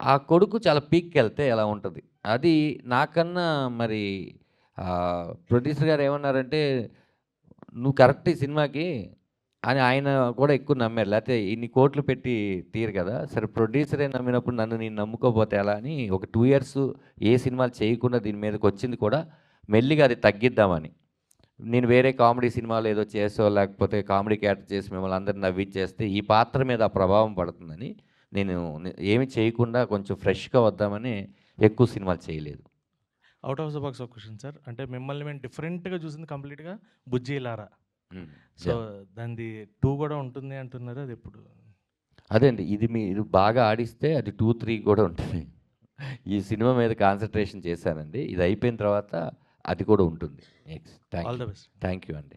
ఆ కొడుకు చాలా పీక్కి వెళ్తే ఎలా ఉంటుంది అది నాకన్నా మరి ప్రొడ్యూసర్ గారు ఏమన్నారంటే నువ్వు కరెక్ట్ ఈ సినిమాకి అని ఆయన కూడా ఎక్కువ నమ్మారు. లేకపోతే ఇన్ని కోట్లు పెట్టి తీరు కదా, సరే ప్రొడ్యూసరే నమ్మినప్పుడు నన్ను నేను నమ్ముకోపోతే ఎలా అని ఒక 2 ఇయర్స్ ఏ సినిమాలు చేయకుండా దీని మీదకి వచ్చింది కూడా మెల్లిగా అది తగ్గిద్దామని. నేను వేరే కామెడీ సినిమాలు ఏదో చేసో లేకపోతే కామెడీ క్యారెక్టర్ చేసి మిమ్మల్ని అందరిని నవ్వించేస్తే ఈ పాత్ర మీద ఆ ప్రభావం పడుతుందని నేను ఏమి చేయకుండా కొంచెం ఫ్రెష్గా వద్దామని ఎక్కువ సినిమాలు చేయలేదు. అవుట్ ఆఫ్ ద బాక్స్ ఒక క్వశ్చన్ సార్, అంటే మిమ్మల్ని మేము డిఫరెంట్గా చూసింది కంప్లీట్గా బుజ్జి లారా. సో దానిది 2 కూడా ఉంటుంది అంటున్నారు, అది ఎప్పుడు? అదే అండి, ఇది మీరు బాగా ఆడిస్తే అది 2, 3 కూడా ఉంటుంది. ఈ సినిమా మీద కాన్సన్ట్రేషన్ చేశానండి, ఇది అయిపోయిన తర్వాత అది కూడా ఉంటుంది. All the best. Thank you అండి.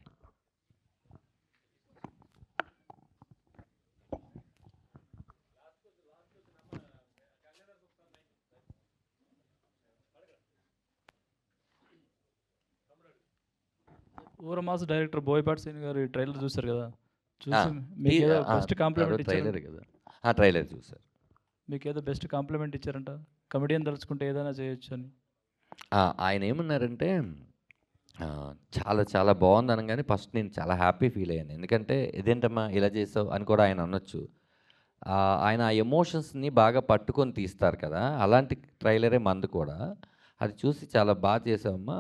ఊరమాస్ డైరెక్టర్ బోయపాటి శ్రీను గారు ట్రైలర్ చూశారు కదా, చూసి మీకు ఏదో బెస్ట్ కాంప్లిమెంట్ ట్రైలర్ కదా? ట్రైలర్ చూసారు. మీకు ఏదో బెస్ట్ కాంప్లిమెంట్ ఇచ్చారంట, కమెడియన్ తలుచుకుంటే ఏదైనా చేయొచ్చు అని. ఆయన ఏమన్నారంటే చాలా చాలా బాగుంది అనగానే ఫస్ట్ నేను చాలా హ్యాపీ ఫీల్ అయ్యాను. ఎందుకంటే ఇదేంటమ్మా ఇలా చేసావు అని కూడా ఆయన అనొచ్చు. ఆయన ఆ ఎమోషన్స్ని బాగా పట్టుకొని తీస్తారు కదా, అలాంటి ట్రైలరే మందు కూడా. అది చూసి చాలా బాగా చేసావమ్మా,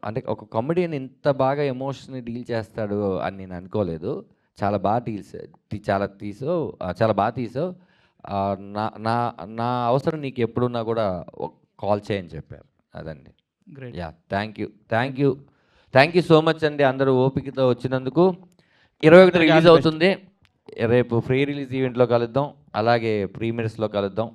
అంటే ఒక కామెడియన్ ఇంత బాగా ఎమోషన్ని డీల్ చేస్తాడు అని నేను అనుకోలేదు, చాలా బాగా చాలా బాగా తీసావు, నా నా అవసరం నీకు ఎప్పుడున్నా కూడా కాల్ చేయని చెప్పారు. అదండి. Yeah, thank you so much అండి అందరూ ఓపికతో వచ్చినందుకు. 21 రిలీజ్ అవుతుంది, రేపు ఫ్రీ రిలీజ్ ఈవెంట్లో కలుద్దాం, అలాగే ప్రీమియర్స్లో కలుద్దాం.